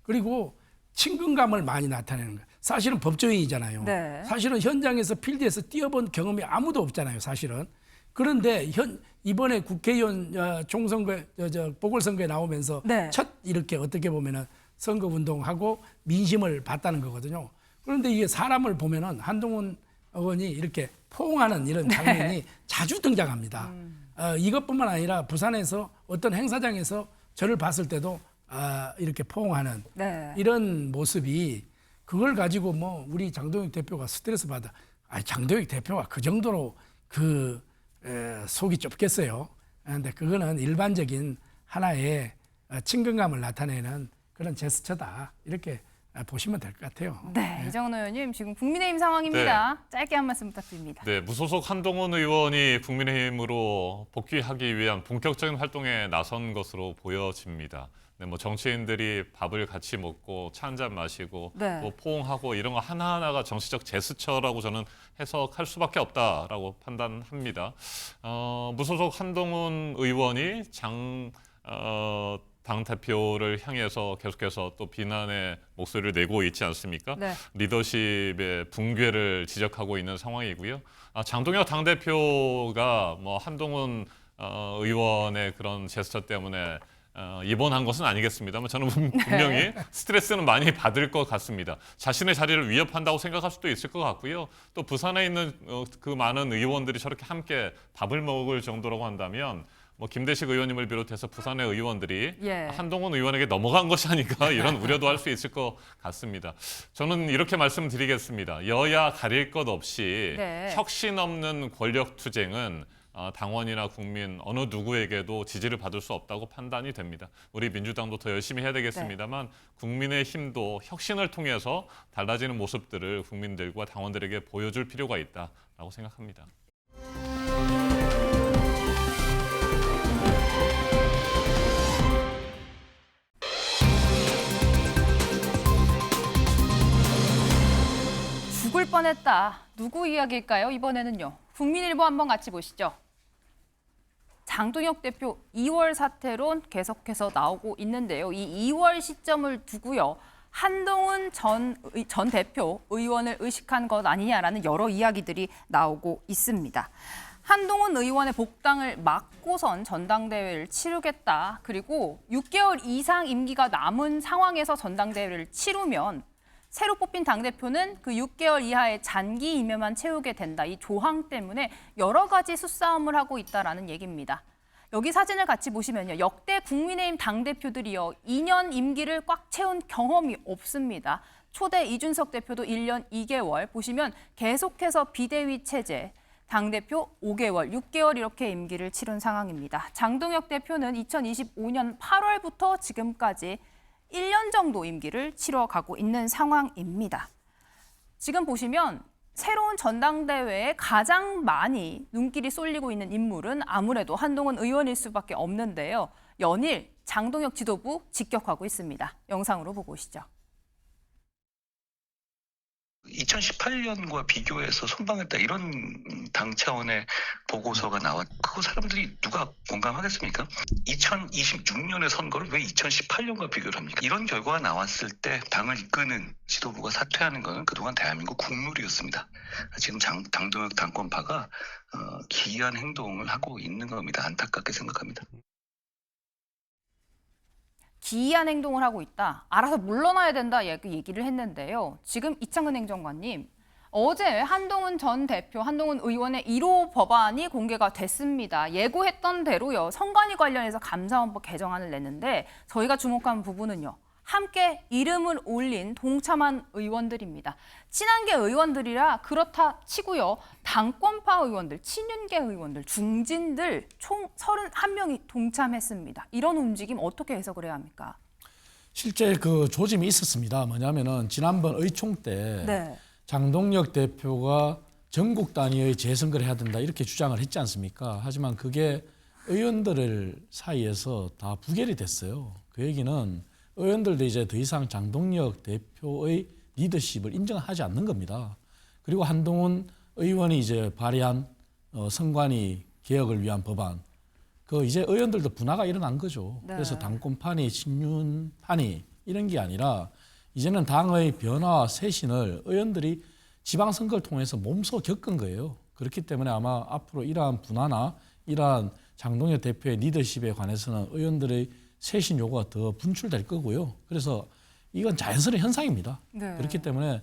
그리고 친근감을 많이 나타내는 거예요. 사실은 법조인이잖아요. 네. 사실은 현장에서 필드에서 뛰어본 경험이 아무도 없잖아요. 사실은. 그런데 이번에 국회의원 총선거 보궐선거에 나오면서 네. 첫 이렇게 어떻게 보면은 선거 운동하고 민심을 봤다는 거거든요. 그런데 이게 사람을 보면은 한동훈 의원이 이렇게 포옹하는 이런 장면이 네. 자주 등장합니다. 이것뿐만 아니라 부산에서 어떤 행사장에서 저를 봤을 때도 이렇게 포옹하는 네. 이런 모습이 그걸 가지고 뭐 우리 장동혁 대표가 스트레스 받아. 장동혁 대표가 그 정도로 속이 좁겠어요. 그런데 그거는 일반적인 하나의 친근감을 나타내는 그런 제스처다. 이렇게 보시면 될 것 같아요. 네, 이정은 의원님 지금 국민의힘 상황입니다. 짧게 한 말씀 부탁드립니다. 네, 무소속 한동훈 의원이 국민의힘으로 복귀하기 위한 본격적인 활동에 나선 것으로 보여집니다. 네, 뭐 정치인들이 밥을 같이 먹고 차 한잔 마시고 네. 또 포옹하고 이런 거 하나하나가 정치적 제스처라고 저는 해석할 수밖에 없다라고 판단합니다. 무소속 한동훈 의원이 당 대표를 향해서 계속해서 또 비난의 목소리를 내고 있지 않습니까? 네. 리더십의 붕괴를 지적하고 있는 상황이고요. 장동혁 당 대표가 뭐 한동훈 의원의 그런 제스처 때문에 입원한 것은 아니겠습니다만 저는 분명히 스트레스는 많이 받을 것 같습니다. 자신의 자리를 위협한다고 생각할 수도 있을 것 같고요. 또 부산에 있는 그 많은 의원들이 저렇게 함께 밥을 먹을 정도라고 한다면 뭐 김대식 의원님을 비롯해서 부산의 의원들이 예. 한동훈 의원에게 넘어간 것이 아닐까 이런 우려도 할 수 있을 것 같습니다. 저는 이렇게 말씀드리겠습니다. 여야 가릴 것 없이 네. 혁신 없는 권력 투쟁은 당원이나 국민 어느 누구에게도 지지를 받을 수 없다고 판단이 됩니다. 우리 민주당도 더 열심히 해야 되겠습니다만 국민의 힘도 혁신을 통해서 달라지는 모습들을 국민들과 당원들에게 보여줄 필요가 있다라고 생각합니다. 죽을 뻔했다. 누구 이야기일까요? 이번에는요. 국민일보 한번 같이 보시죠. 장동혁 대표 2월 사태론 계속해서 나오고 있는데요. 이 2월 시점을 두고요. 한동훈 전 대표 의원을 의식한 것 아니냐라는 여러 이야기들이 나오고 있습니다. 한동훈 의원의 복당을 막고선 전당대회를 치르겠다. 그리고 6개월 이상 임기가 남은 상황에서 전당대회를 치르면 새로 뽑힌 당대표는 그 6개월 이하의 장기 임명만 채우게 된다. 이 조항 때문에 여러 가지 수싸움을 하고 있다라는 얘기입니다. 여기 사진을 같이 보시면요. 역대 국민의힘 당대표들이요. 2년 임기를 꽉 채운 경험이 없습니다. 초대 이준석 대표도 1년 2개월 보시면 계속해서 비대위 체제. 당대표 5개월, 6개월 이렇게 임기를 치른 상황입니다. 장동혁 대표는 2025년 8월부터 지금까지 1년 정도 임기를 치러가고 있는 상황입니다. 지금 보시면 새로운 전당대회에 가장 많이 눈길이 쏠리고 있는 인물은 아무래도 한동훈 의원일 수밖에 없는데요. 연일 장동혁 지도부 직격하고 있습니다. 영상으로 보고 오시죠. 2018년과 비교해서 선방했다 이런 당 차원의 보고서가 나왔고 그거 사람들이 누가 공감하겠습니까? 2026년의 선거를 왜 2018년과 비교를 합니까? 이런 결과가 나왔을 때 당을 이끄는 지도부가 사퇴하는 것은 그동안 대한민국 국룰이었습니다. 지금 장동혁 당권파가 기이한 행동을 하고 있는 겁니다. 안타깝게 생각합니다. 기이한 행동을 하고 있다. 알아서 물러나야 된다 얘기를 했는데요. 지금 이창근 행정관님, 어제 한동훈 전 대표, 한동훈 의원의 1호 법안이 공개가 됐습니다. 예고했던 대로요. 선관위 관련해서 감사원법 개정안을 냈는데 저희가 주목한 부분은요. 함께 이름을 올린 동참한 의원들입니다. 친한계 의원들이라 그렇다 치고요. 당권파 의원들, 친윤계 의원들, 중진들 총 31명이 동참했습니다. 이런 움직임 어떻게 해석을 해야 합니까? 실제 그 조짐이 있었습니다. 뭐냐면은 지난번 의총 때 네. 장동혁 대표가 전국 단위의 재선거를 해야 된다 이렇게 주장을 했지 않습니까? 하지만 그게 의원들 사이에서 다 부결이 됐어요. 그 얘기는 의원들도 이제 더 이상 장동혁 대표의 리더십을 인정하지 않는 겁니다. 그리고 한동훈 의원이 이제 발의한 선관위 개혁을 위한 법안, 그 이제 의원들도 분화가 일어난 거죠. 네. 그래서 당권판이 친윤판이 이런 게 아니라 이제는 당의 변화와 쇄신을 의원들이 지방선거를 통해서 몸소 겪은 거예요. 그렇기 때문에 아마 앞으로 이러한 분화나 이러한 장동혁 대표의 리더십에 관해서는 의원들의 쇄신 요구가 더 분출될 거고요. 그래서 이건 자연스러운 현상입니다. 네. 그렇기 때문에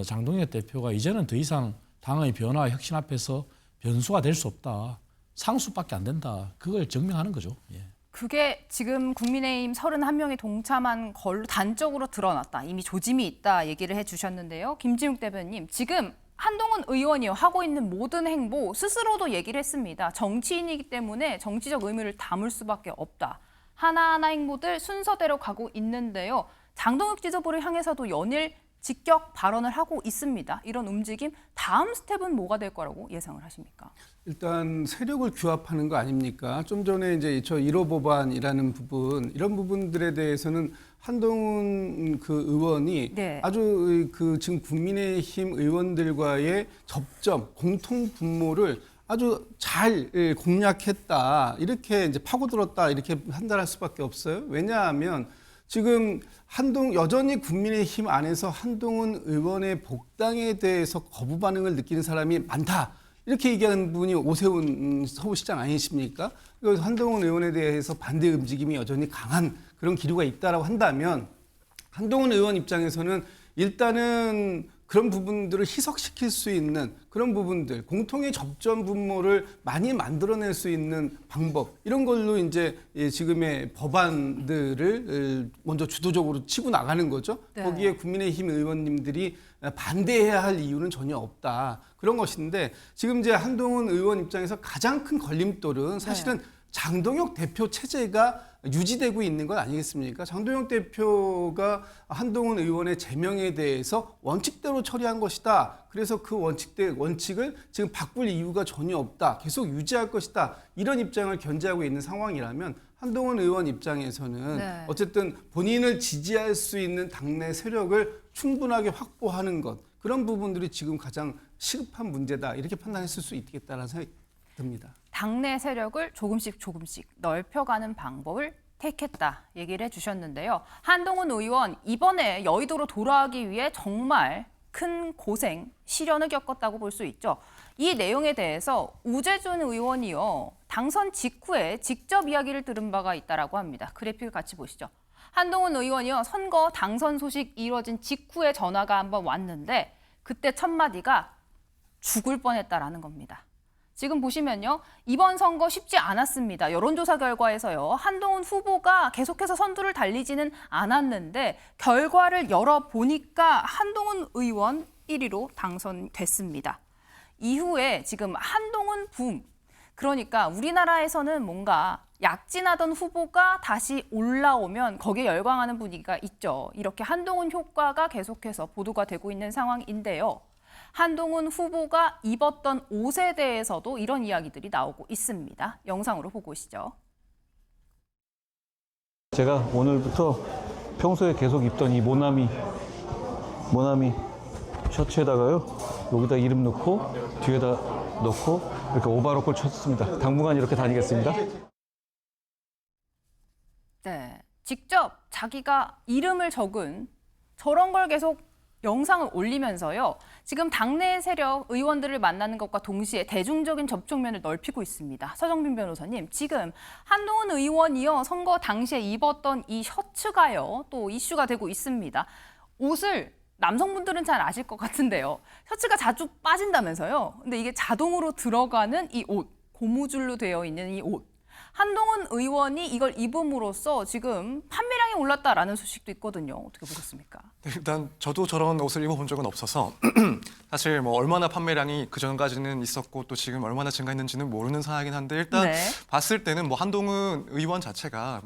장동혁 대표가 이제는 더 이상 당의 변화와 혁신 앞에서 변수가 될 수 없다. 상수밖에 안 된다. 그걸 증명하는 거죠. 예. 그게 지금 국민의힘 31명이 동참한 걸로 단적으로 드러났다. 이미 조짐이 있다 얘기를 해주셨는데요. 김진욱 대변인, 지금 한동훈 의원이요 하고 있는 모든 행보 스스로도 얘기를 했습니다. 정치인이기 때문에 정치적 의미를 담을 수밖에 없다. 하나하나 행보들 순서대로 가고 있는데요. 장동혁 지도부를 향해서도 연일 직격 발언을 하고 있습니다. 이런 움직임 다음 스텝은 뭐가 될 거라고 예상을 하십니까? 일단 세력을 규합하는 거 아닙니까? 좀 전에 이제 저 1호 법안이라는 부분, 이런 부분들에 대해서는 한동훈 그 의원이 네. 아주 그 지금 국민의힘 의원들과의 접점, 공통 분모를 아주 잘 공략했다. 이렇게 이제 파고들었다. 이렇게 판단할 수밖에 없어요. 왜냐하면 지금 여전히 국민의힘 안에서 한동훈 의원의 복당에 대해서 거부 반응을 느끼는 사람이 많다. 이렇게 얘기하는 분이 오세훈 서울시장 아니십니까? 그래서 한동훈 의원에 대해서 반대 움직임이 여전히 강한 그런 기류가 있다라고 한다면 한동훈 의원 입장에서는 일단은 그런 부분들을 희석시킬 수 있는 그런 부분들, 공통의 접점 분모를 많이 만들어낼 수 있는 방법, 이런 걸로 이제 지금의 법안들을 먼저 주도적으로 치고 나가는 거죠. 네. 거기에 국민의힘 의원님들이 반대해야 할 이유는 전혀 없다. 그런 것인데 지금 이제 한동훈 의원 입장에서 가장 큰 걸림돌은 사실은 장동혁 대표 체제가 유지되고 있는 것 아니겠습니까? 장동혁 대표가 한동훈 의원의 제명에 대해서 원칙대로 처리한 것이다. 그래서 그 원칙을 지금 바꿀 이유가 전혀 없다. 계속 유지할 것이다. 이런 입장을 견지하고 있는 상황이라면 한동훈 의원 입장에서는 어쨌든 본인을 지지할 수 있는 당내 세력을 충분하게 확보하는 것, 그런 부분들이 지금 가장 시급한 문제다. 이렇게 판단했을 수 있겠다는 생각이 듭니다. 당내 세력을 조금씩 넓혀가는 방법을 택했다 얘기를 해주셨는데요. 한동훈 의원 이번에 여의도로 돌아가기 위해 정말 큰 고생, 시련을 겪었다고 볼 수 있죠. 이 내용에 대해서 우재준 의원이요. 당선 직후에 직접 이야기를 들은 바가 있다고 합니다. 그래픽을 같이 보시죠. 한동훈 의원이요. 선거 당선 소식 이루어진 직후에 전화가 한번 왔는데 그때 첫 마디가 죽을 뻔했다라는 겁니다. 지금 보시면요. 이번 선거 쉽지 않았습니다. 여론조사 결과에서요. 한동훈 후보가 계속해서 선두를 달리지는 않았는데 결과를 열어보니까 한동훈 의원 1위로 당선됐습니다. 이후에 지금 한동훈 붐. 그러니까 우리나라에서는 뭔가 약진하던 후보가 다시 올라오면 거기에 열광하는 분위기가 있죠. 이렇게 한동훈 효과가 계속해서 보도가 되고 있는 상황인데요. 한동훈 후보가 입었던 옷에 대해서도 이런 이야기들이 나오고 있습니다. 영상으로 보고 오시죠. 제가 오늘부터 평소에 계속 입던 이 모나미 셔츠에다가요. 여기다 이름 넣고 뒤에다 넣고 이렇게 오바로콜 쳤습니다. 당분간 이렇게 다니겠습니다. 네, 직접 자기가 이름을 적은 저런 걸 계속 영상을 올리면서요. 지금 당내 세력 의원들을 만나는 것과 동시에 대중적인 접촉면을 넓히고 있습니다. 서정빈 변호사님, 지금 한동훈 의원이요. 선거 당시에 입었던 이 셔츠가요. 또 이슈가 되고 있습니다. 옷을 남성분들은 잘 아실 것 같은데요. 셔츠가 자주 빠진다면서요. 근데 이게 자동으로 들어가는 이 옷, 고무줄로 되어 있는 이 옷. 한동훈 의원이 이걸 입음으로써 지금 판매량이 올랐다라는 소식도 있거든요. 어떻게 보셨습니까? 네, 일단 저도 저런 옷을 입어본 적은 없어서 사실 뭐 얼마나 판매량이 그 전까지는 있었고 또 지금 얼마나 증가했는지는 모르는 상황이긴 한데 일단 네. 봤을 때는 뭐 한동훈 의원 자체가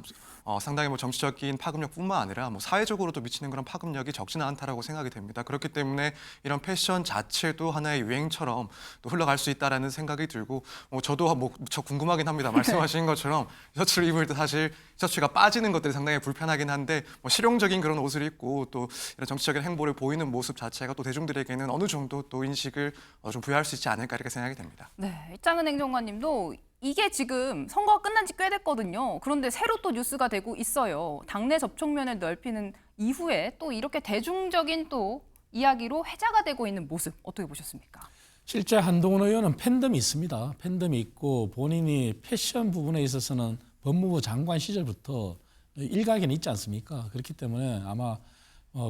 상당히 뭐 정치적인 파급력뿐만 아니라 뭐 사회적으로도 미치는 그런 파급력이 적지는 않다라고 생각이 됩니다. 그렇기 때문에 이런 패션 자체도 하나의 유행처럼 또 흘러갈 수 있다라는 생각이 들고 저도 뭐 무척 궁금하긴 합니다. 말씀하신 것처럼 셔츠를 입을 때 사실 셔츠가 빠지는 것들이 상당히 불편하긴 한데 뭐 실용적인 그런 옷을 입고 또 이런 정치적인 행보를 보이는 모습 자체가 또 대중들에게는 어느 정도 또 인식을 좀 부여할 수 있지 않을까 이렇게 생각이 됩니다. 네, 이창은 행정관님도 이게 지금 선거가 끝난 지 꽤 됐거든요. 그런데 새로 또 뉴스가 되고 있어요. 당내 접촉면을 넓히는 이후에 또 이렇게 대중적인 또 이야기로 회자가 되고 있는 모습 어떻게 보셨습니까? 실제 한동훈 의원은 팬덤이 있습니다. 팬덤이 있고 본인이 패션 부분에 있어서는 법무부 장관 시절부터 일각에는 있지 않습니까? 그렇기 때문에 아마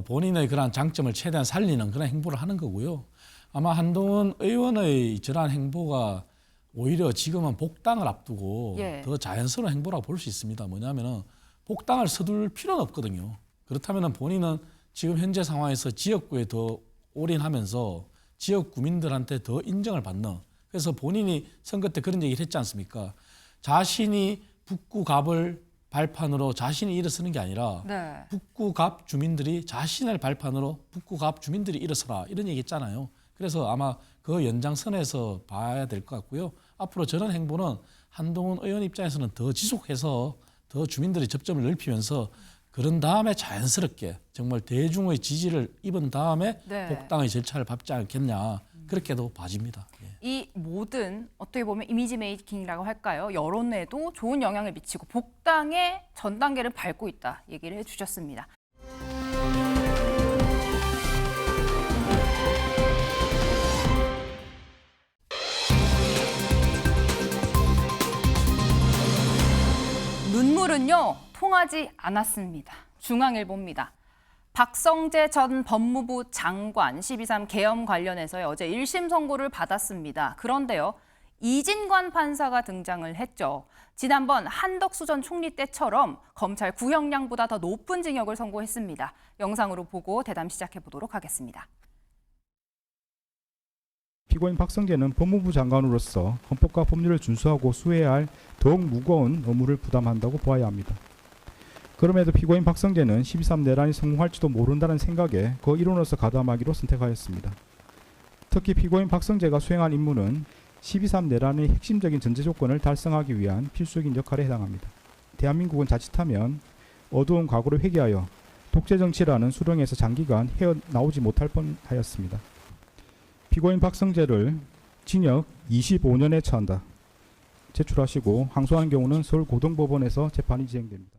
본인의 그런 장점을 최대한 살리는 그런 행보를 하는 거고요. 아마 한동훈 의원의 저러한 행보가 오히려 지금은 복당을 앞두고 더 자연스러운 행보라고 볼 수 있습니다. 뭐냐면은 복당을 서둘 필요는 없거든요. 그렇다면은 본인은 지금 현재 상황에서 지역구에 더 올인하면서 지역 구민들한테 더 인정을 받는. 그래서 본인이 선거 때 그런 얘기를 했지 않습니까? 자신이 북구갑을 발판으로 자신이 일어서는 게 아니라 북구갑 주민들이 자신을 발판으로 북구갑 주민들이 일어서라 이런 얘기 했잖아요. 그래서 아마 그 연장선에서 봐야 될 것 같고요. 앞으로 저런 행보는 한동훈 의원 입장에서는 더 지속해서 더 주민들의 접점을 넓히면서 그런 다음에 자연스럽게 정말 대중의 지지를 입은 다음에 복당의 절차를 밟지 않겠냐 그렇게도 봐집니다. 이 모든 어떻게 보면 이미지 메이킹이라고 할까요? 여론에도 좋은 영향을 미치고 복당의 전 단계를 밟고 있다 얘기를 해주셨습니다. 눈물은요 통하지 않았습니다. 중앙일보입니다. 박성재 전 법무부 장관 12.3 계엄 관련해서 어제 1심 선고를 받았습니다. 그런데요, 이진관 판사가 등장을 했죠. 지난번 한덕수 전 총리 때처럼 검찰 구형량보다 더 높은 징역을 선고했습니다. 영상으로 보고 대담 시작해 보도록 하겠습니다. 피고인 박성재는 법무부 장관으로서 헌법과 법률을 준수하고 수행해야 할 더욱 무거운 의무를 부담한다고 보아야 합니다. 그럼에도 피고인 박성재는 12.3 내란이 성공할지도 모른다는 생각에 그 일원으로서 가담하기로 선택하였습니다. 특히 피고인 박성재가 수행한 임무는 12.3 내란의 핵심적인 전제 조건을 달성하기 위한 필수적인 역할에 해당합니다. 대한민국은 자칫하면 어두운 과거를 회귀하여 독재 정치라는 수렁에서 장기간 헤어나오지 못할 뻔하였습니다. 피고인 박성재를 징역 25년에 처한다. 제출하시고 항소하는 경우는 서울고등법원에서 재판이 진행됩니다.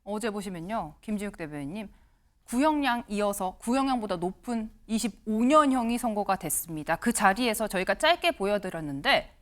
어제 보시면요, 김진욱 대변인님 구형량 이어서 구형량보다 높은 25년형이 선고가 됐습니다. 그 자리에서 저희가 짧게 보여드렸는데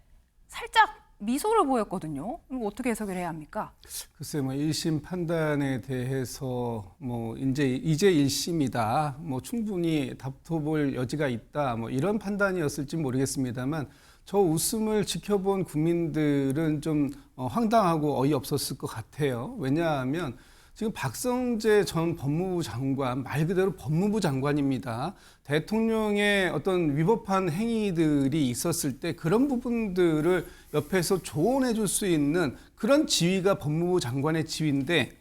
살짝 미소를 보였거든요. 이거 어떻게 해석을 해야 합니까? 글쎄 뭐 1심 판단에 대해서 뭐 이제 1심이다. 뭐 충분히 다퉈볼 여지가 있다. 뭐 이런 판단이었을지 모르겠습니다만 저 웃음을 지켜본 국민들은 좀 황당하고 어이없었을 것 같아요. 왜냐하면 지금 박성재 전 법무부 장관, 말 그대로 법무부 장관입니다. 대통령의 어떤 위법한 행위들이 있었을 때 그런 부분들을 옆에서 조언해 줄 수 있는 그런 지위가 법무부 장관의 지위인데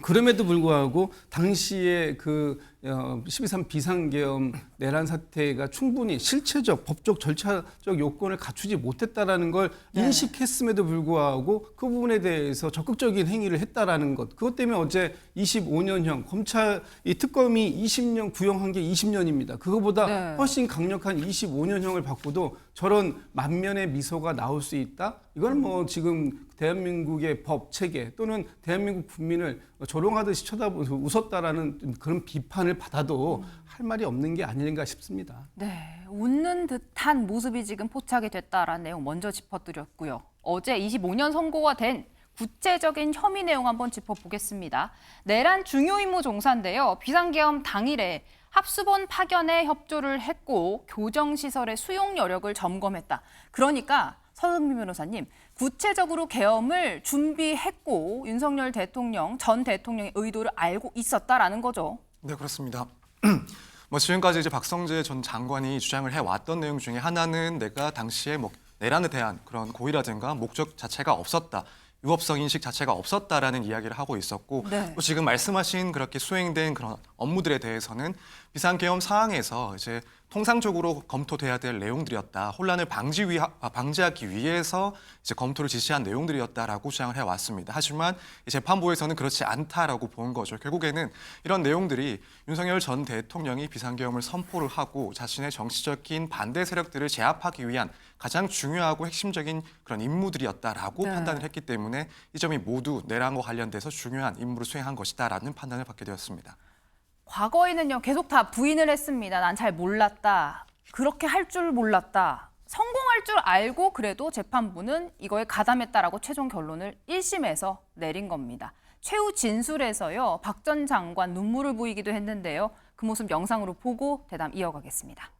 그럼에도 불구하고 당시에 그 12.3 비상계엄 내란 사태가 충분히 실체적, 법적, 절차적 요건을 갖추지 못했다라는 걸 인식했음에도 불구하고 그 부분에 대해서 적극적인 행위를 했다라는 것. 그것 때문에 어제 25년형, 검찰 이 특검이 20년 구형한 게 20년입니다. 그거보다 훨씬 강력한 25년형을 받고도 저런 만면의 미소가 나올 수 있다? 이건 뭐 지금 대한민국의 법 체계 또는 대한민국 국민을 조롱하듯이 쳐다보면서 웃었다라는 그런 비판을 받아도 할 말이 없는 게 아닌가 싶습니다. 네, 웃는 듯한 모습이 지금 포착이 됐다라는 내용 먼저 짚어드렸고요. 어제 25년 선고가 된 구체적인 혐의 내용 한번 짚어보겠습니다. 내란 중요 임무 종사인데요. 비상계엄 당일에 합수본 파견에 협조를 했고 교정시설의 수용 여력을 점검했다. 그러니까 서정민 변호사님, 구체적으로 계엄을 준비했고 윤석열 대통령, 전 대통령의 의도를 알고 있었다라는 거죠. 네, 그렇습니다. 지금까지 이제 박성재 전 장관이 주장을 해왔던 내용 중에 하나는 내가 당시에 내란에 대한 그런 고의라든가 목적 자체가 없었다. 위법성 인식 자체가 없었다라는 이야기를 하고 있었고 또 지금 말씀하신 그렇게 수행된 그런 업무들에 대해서는 비상계엄 상황에서 이제 통상적으로 검토돼야 될 내용들이었다. 혼란을 방지하기 위해서 이제 검토를 지시한 내용들이었다라고 주장을 해왔습니다. 하지만 재판부에서는 그렇지 않다라고 본 거죠. 결국에는 이런 내용들이 윤석열 전 대통령이 비상계엄을 선포를 하고 자신의 정치적인 반대 세력들을 제압하기 위한 가장 중요하고 핵심적인 그런 임무들이었다라고 판단을 했기 때문에 이 점이 모두 내란과 관련돼서 중요한 임무를 수행한 것이다라는 판단을 받게 되었습니다. 과거에는요, 계속 다 부인을 했습니다. 난 잘 몰랐다. 그렇게 할 줄 몰랐다. 성공할 줄 알고 그래도 재판부는 이거에 가담했다라고 최종 결론을 1심에서 내린 겁니다. 최후 진술에서요, 박 전 장관 눈물을 보이기도 했는데요. 그 모습 영상으로 보고 대담 이어가겠습니다.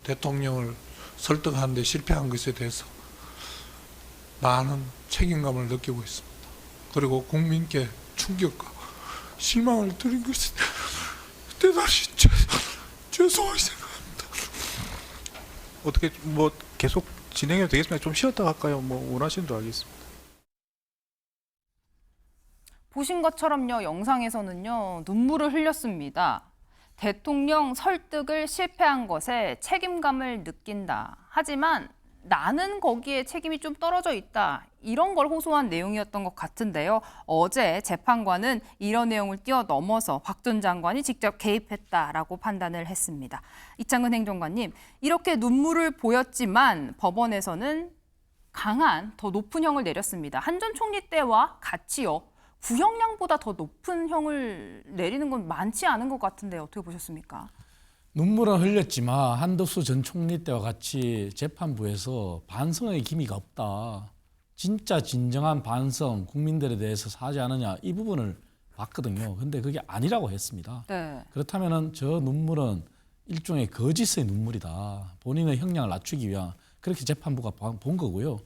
대통령을 설득하는 데 실패한 것에 대해서 많은 책임감을 느끼고 있습니다. 그리고 국민께 충격과 실망을 드린 것이 대단히 죄송하게 생각합니다. 어떻게 계속 진행해도 되겠습니까? 좀 쉬었다 갈까요? 원하시는 대로 하겠습니다. 보신 것처럼요, 영상에서는요, 눈물을 흘렸습니다. 대통령 설득을 실패한 것에 책임감을 느낀다. 하지만 나는 거기에 책임이 좀 떨어져 있다. 이런 걸 호소한 내용이었던 것 같은데요. 어제 재판관은 이런 내용을 뛰어넘어서 박 전 장관이 직접 개입했다라고 판단을 했습니다. 이창근 행정관님, 이렇게 눈물을 보였지만 법원에서는 강한, 더 높은 형을 내렸습니다. 한 전 총리 때와 같이요. 구형량보다 더 높은 형을 내리는 건 많지 않은 것 같은데 어떻게 보셨습니까? 눈물은 흘렸지만 한덕수 전 총리 때와 같이 재판부에서 반성의 기미가 없다. 진짜 진정한 반성, 국민들에 대해서 사죄하느냐 이 부분을 봤거든요. 근데 그게 아니라고 했습니다. 그렇다면 저 눈물은 일종의 거짓의 눈물이다. 본인의 형량을 낮추기 위한 그렇게 재판부가 본 거고요.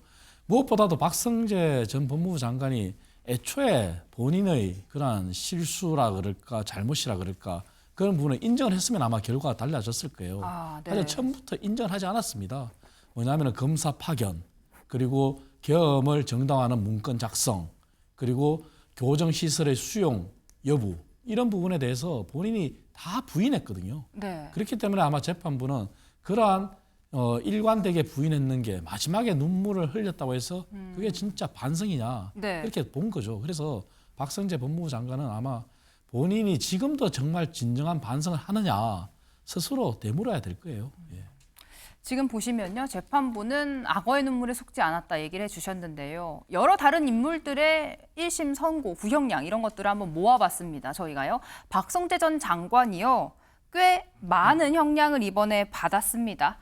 무엇보다도 박성재 전 법무부 장관이 애초에 본인의 그러한 실수라 그럴까 잘못이라 그럴까 그런 부분을 인정을 했으면 아마 결과가 달라졌을 거예요. 하지만 처음부터 인정하지 않았습니다. 뭐냐면 검사 파견, 그리고 계엄을 정당화하는 문건 작성, 그리고 교정시설의 수용 여부 이런 부분에 대해서 본인이 다 부인했거든요. 그렇기 때문에 아마 재판부는 그러한 일관되게 부인했는 게 마지막에 눈물을 흘렸다고 해서 그게 진짜 반성이냐 이렇게 본 거죠. 그래서 박성재 법무부 장관은 아마 본인이 지금도 정말 진정한 반성을 하느냐 스스로 되물어야 될 거예요. 지금 보시면요, 재판부는 악어의 눈물에 속지 않았다 얘기를 해주셨는데요. 여러 다른 인물들의 1심 선고, 구형량 이런 것들을 한번 모아봤습니다. 저희가요. 박성재 전 장관이요, 꽤 많은 형량을 이번에 받았습니다.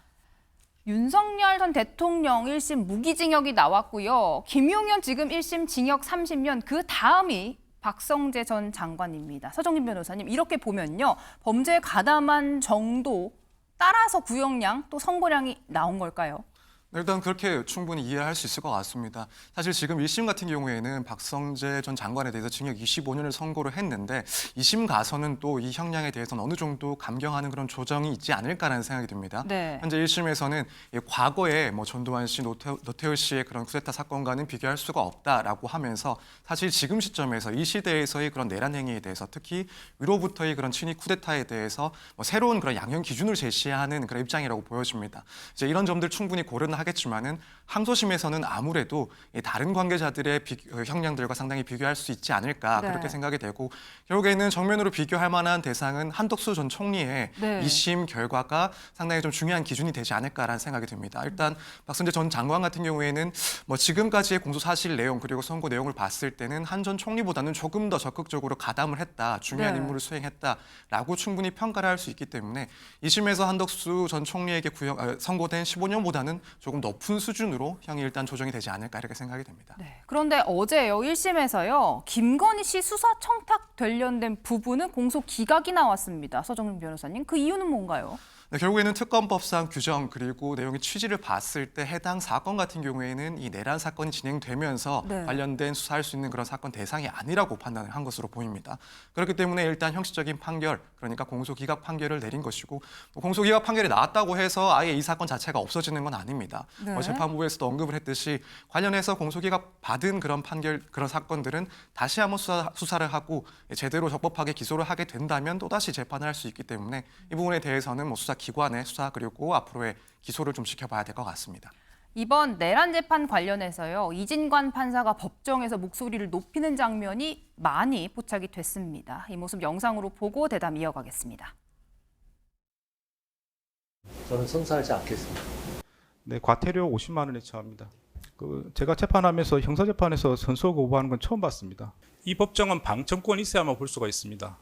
윤석열 전 대통령 1심 무기징역이 나왔고요. 김용현 지금 1심 징역 30년, 그 다음이 박성재 전 장관입니다. 서정민 변호사님, 이렇게 보면요, 범죄에 가담한 정도 따라서 구형량 또 선고량이 나온 걸까요? 일단 그렇게 충분히 이해할 수 있을 것 같습니다. 사실 지금 1심 같은 경우에는 박성재 전 장관에 대해서 징역 25년을 선고를 했는데 2심 가서는 또 이 형량에 대해서는 어느 정도 감경하는 그런 조정이 있지 않을까라는 생각이 듭니다. 현재 1심에서는 과거에 전두환 씨, 노태우 씨의 그런 쿠데타 사건과는 비교할 수가 없다라고 하면서 사실 지금 시점에서 이 시대에서의 그런 내란 행위에 대해서 특히 위로부터의 그런 친위 쿠데타에 대해서 새로운 그런 양형 기준을 제시하는 그런 입장이라고 보여집니다. 이제 이런 점들 충분히 고려는 하겠지만은 항소심에서는 아무래도 다른 관계자들의 형량들과 상당히 비교할 수 있지 않을까 그렇게 생각이 되고 결국에는 정면으로 비교할 만한 대상은 한덕수 전 총리의 2심 결과가 상당히 좀 중요한 기준이 되지 않을까라는 생각이 듭니다. 일단 박성재 전 장관 같은 경우에는 지금까지의 공소 사실 내용 그리고 선고 내용을 봤을 때는 한 전 총리보다는 조금 더 적극적으로 가담을 했다, 중요한 임무를 수행했다라고 충분히 평가를 할 수 있기 때문에 2심에서 한덕수 전 총리에게 선고된 15년보다는 조금 높은 수준으로 형이 일단 조정이 되지 않을까 이렇게 생각이 됩니다. 네. 그런데 어제요 1심에서요 김건희 씨 수사 청탁 관련된 부분은 공소 기각이 나왔습니다. 서정민 변호사님, 그 이유는 뭔가요? 네, 결국에는 특검법상 규정 그리고 내용의 취지를 봤을 때 해당 사건 같은 경우에는 이 내란 사건이 진행되면서 네. 관련된 수사할 수 있는 그런 사건 대상이 아니라고 판단을 한 것으로 보입니다. 그렇기 때문에 일단 형식적인 판결, 그러니까 공소기각 판결을 내린 것이고 공소기각 판결이 나왔다고 해서 아예 이 사건 자체가 없어지는 건 아닙니다. 네. 재판부에서도 언급을 했듯이 관련해서 공소기각 받은 그런 판결, 그런 사건들은 다시 한번 수사를 하고 제대로 적법하게 기소를 하게 된다면 또다시 재판을 할 수 있기 때문에 이 부분에 대해서는 뭐 수사기관의 수사 그리고 앞으로의 기소를 좀 지켜봐야 될 것 같습니다. 이번 내란 재판 관련해서요 이진관 판사가 법정에서 목소리를 높이는 장면이 많이 포착이 됐습니다. 이 모습 영상으로 보고 대담 이어가겠습니다. 저는 선사하지 않겠습니다. 네, 과태료 50만 원에 처합니다. 제가 재판하면서 형사재판에서 선서 거부하는 건 처음 봤습니다. 이 법정은 방청권 있어야만 볼 수가 있습니다.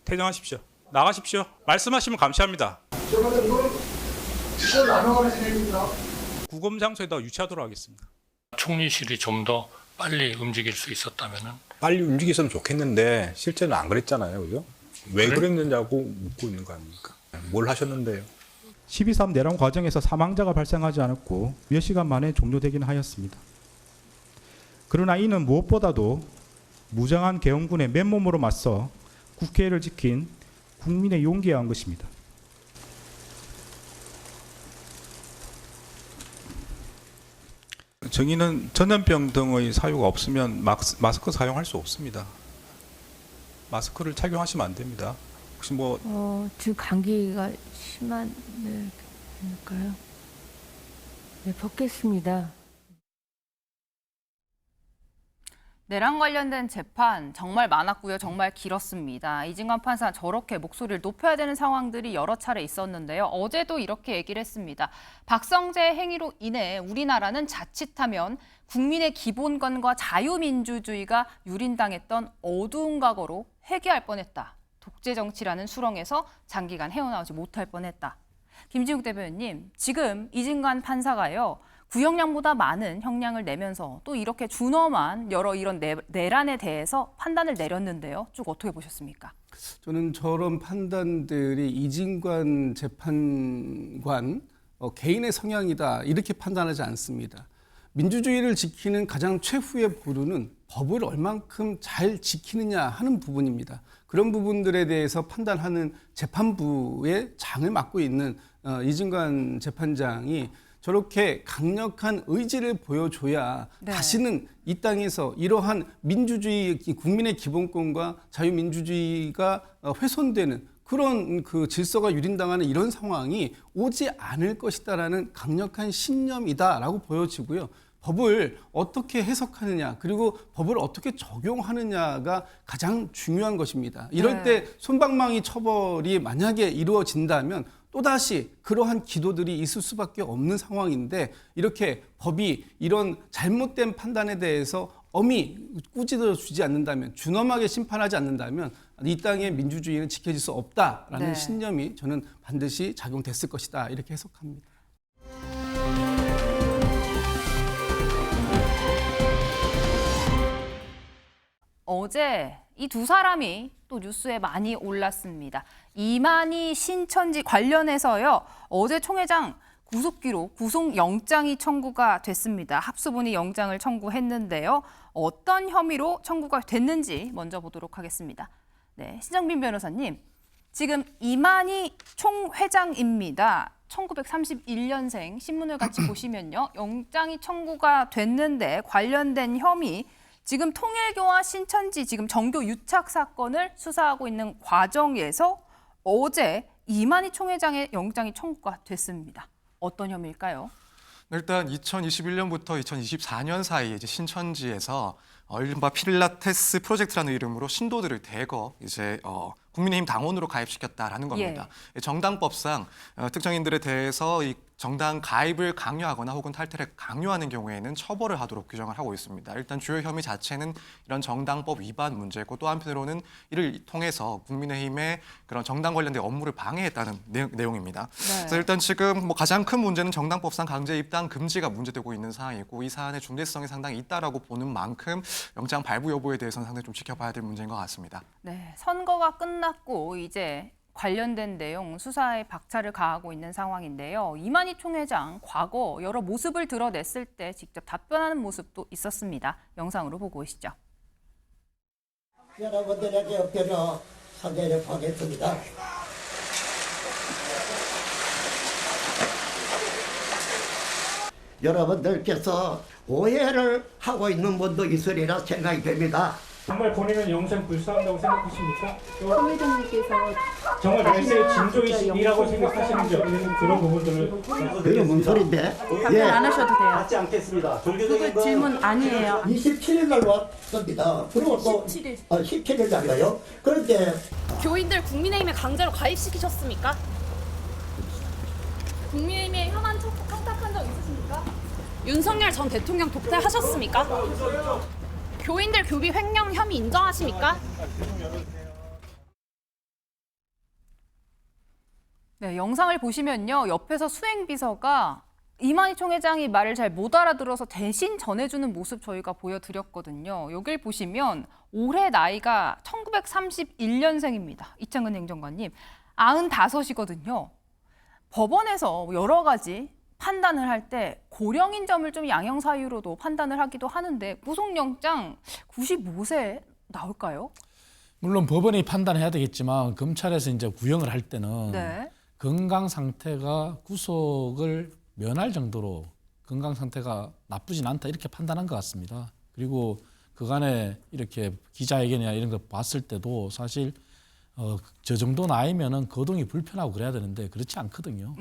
퇴장하십시오. 나가십시오. 말씀하시면 감시합니다. 구검 장소에다 유치하도록 하겠습니다. 총리실이 좀 더 빨리 움직일 수 있었다면은 빨리 움직였으면 좋겠는데 실제는 안 그랬잖아요, 그죠? 왜 그랬느냐고 묻고 있는 거 아닙니까? 뭘 하셨는데요? 12.3 내란 과정에서 사망자가 발생하지 않았고 몇 시간 만에 종료되긴 하였습니다. 그러나 이는 무엇보다도 무장한 계엄군의 맨몸으로 맞서 국회를 지킨 국민의 용기에 의한 것입니다. 정의는 전염병 등의 사유가 없으면 마스크 사용할 수 없습니다. 마스크를 착용하시면 안 됩니다. 혹시 지금 감기가 심한 걸까요? 네, 벗겠습니다. 내란 관련된 재판 정말 많았고요. 정말 길었습니다. 이진관 판사 저렇게 목소리를 높여야 되는 상황들이 여러 차례 있었는데요. 어제도 이렇게 얘기를 했습니다. 박성재 행위로 인해 우리나라는 자칫하면 국민의 기본권과 자유민주주의가 유린당했던 어두운 과거로 회귀할 뻔했다. 독재 정치라는 수렁에서 장기간 헤어나오지 못할 뻔했다. 김진욱 대변인님, 지금 이진관 판사가요. 구형량보다 많은 형량을 내면서 또 이렇게 준엄한 여러 이런 내란에 대해서 판단을 내렸는데요. 쭉 어떻게 보셨습니까? 저는 저런 판단들이 이진관 재판관 개인의 성향이다 이렇게 판단하지 않습니다. 민주주의를 지키는 가장 최후의 보루는 법을 얼만큼 잘 지키느냐 하는 부분입니다. 그런 부분들에 대해서 판단하는 재판부의 장을 맡고 있는 이진관 재판장이 저렇게 강력한 의지를 보여줘야 네. 다시는 이 땅에서 이러한 민주주의, 국민의 기본권과 자유민주주의가 훼손되는 그런 그 질서가 유린당하는 이런 상황이 오지 않을 것이다라는 강력한 신념이다라고 보여지고요. 법을 어떻게 해석하느냐 그리고 법을 어떻게 적용하느냐가 가장 중요한 것입니다. 이럴 때 솜방망이 처벌이 만약에 이루어진다면 또다시 그러한 기도들이 있을 수밖에 없는 상황인데 이렇게 법이 이런 잘못된 판단에 대해서 엄히 꾸짖어 주지 않는다면 준엄하게 심판하지 않는다면 이 땅의 민주주의는 지켜질 수 없다라는 신념이 저는 반드시 작용됐을 것이다 이렇게 해석합니다. 어제 이 두 사람이 또 뉴스에 많이 올랐습니다. 이만희 신천지 관련해서요. 어제 총회장 구속기록, 구속영장이 청구가 됐습니다. 합수본이 영장을 청구했는데요. 어떤 혐의로 청구가 됐는지 먼저 보도록 하겠습니다. 네, 신정빈 변호사님, 지금 이만희 총회장입니다. 1931년생 신문을 같이 보시면요. 영장이 청구가 됐는데 관련된 혐의, 지금 통일교와 신천지 지금 정교 유착 사건을 수사하고 있는 과정에서 어제 이만희 총회장의 영장이 청구가 됐습니다. 어떤 혐의일까요? 일단 2021년부터 2024년 사이에 이제 신천지에서 이른바 필라테스 프로젝트라는 이름으로 신도들을 대거 이제 국민의힘 당원으로 가입시켰다라는 겁니다. 정당법상 특정인들에 대해서 이 정당 가입을 강요하거나 혹은 탈퇴를 강요하는 경우에는 처벌을 하도록 규정을 하고 있습니다. 일단 주요 혐의 자체는 이런 정당법 위반 문제고 또 한편으로는 이를 통해서 국민의힘의 그런 정당 관련된 업무를 방해했다는 내용입니다. 그래서 일단 지금 뭐 가장 큰 문제는 정당법상 강제 입당 금지가 문제되고 있는 사안이고 이 사안의 중대성이 상당히 있다라고 보는 만큼 영장 발부 여부에 대해서는 상당히 좀 지켜봐야 될 문제인 것 같습니다. 네, 선거가 끝났고 이제 관련된 내용 수사에 박차를 가하고 있는 상황인데요. 이만희 총회장 과거 여러 모습을 드러냈을 때 직접 답변하는 모습도 있었습니다. 영상으로 보고 오시죠. 여러분들에게 엎드려 사죄를 하겠습니다. 여러분들께서 오해를 하고 있는 분도 있으리라 생각이 됩니다. 정말 본인은 영상 불사한다고 생각하십니까? 총회장님께서 정말 말씀의 진정이시라고 생각하시는지 그런 부분들을 그게 뭔 소린데? 답변 안 하셔도 돼요. 받지 않겠습니다. 그거 질문 아니에요. 27일 날 왔습니다. 그리고 또 17일 날이요. 그런데 교인들 국민의힘에 강제로 가입시키셨습니까? 국민의힘에 혐한 청탁한 적 있으십니까? 윤석열 전 대통령 독대하셨습니까? 교인들 교비 횡령 혐의 인정하십니까? 네, 영상을 보시면요. 옆에서 수행비서가 이만희 총회장이 말을 잘 못 알아들어서 대신 전해주는 모습 저희가 보여드렸거든요. 여길 보시면 올해 나이가 1931년생입니다. 이창근 행정관님. 95이거든요. 법원에서 여러 가지 판단을 할 때 고령인 점을 좀 양형 사유로도 판단을 하기도 하는데 구속영장 95세 나올까요? 물론 법원이 판단해야 되겠지만 검찰에서 이제 구형을 할 때는 건강 상태가 구속을 면할 정도로 건강 상태가 나쁘진 않다 이렇게 판단한 것 같습니다. 그리고 그간에 이렇게 기자회견이나 이런 거 봤을 때도 사실 저 정도 나이면은 거동이 불편하고 그래야 되는데 그렇지 않거든요.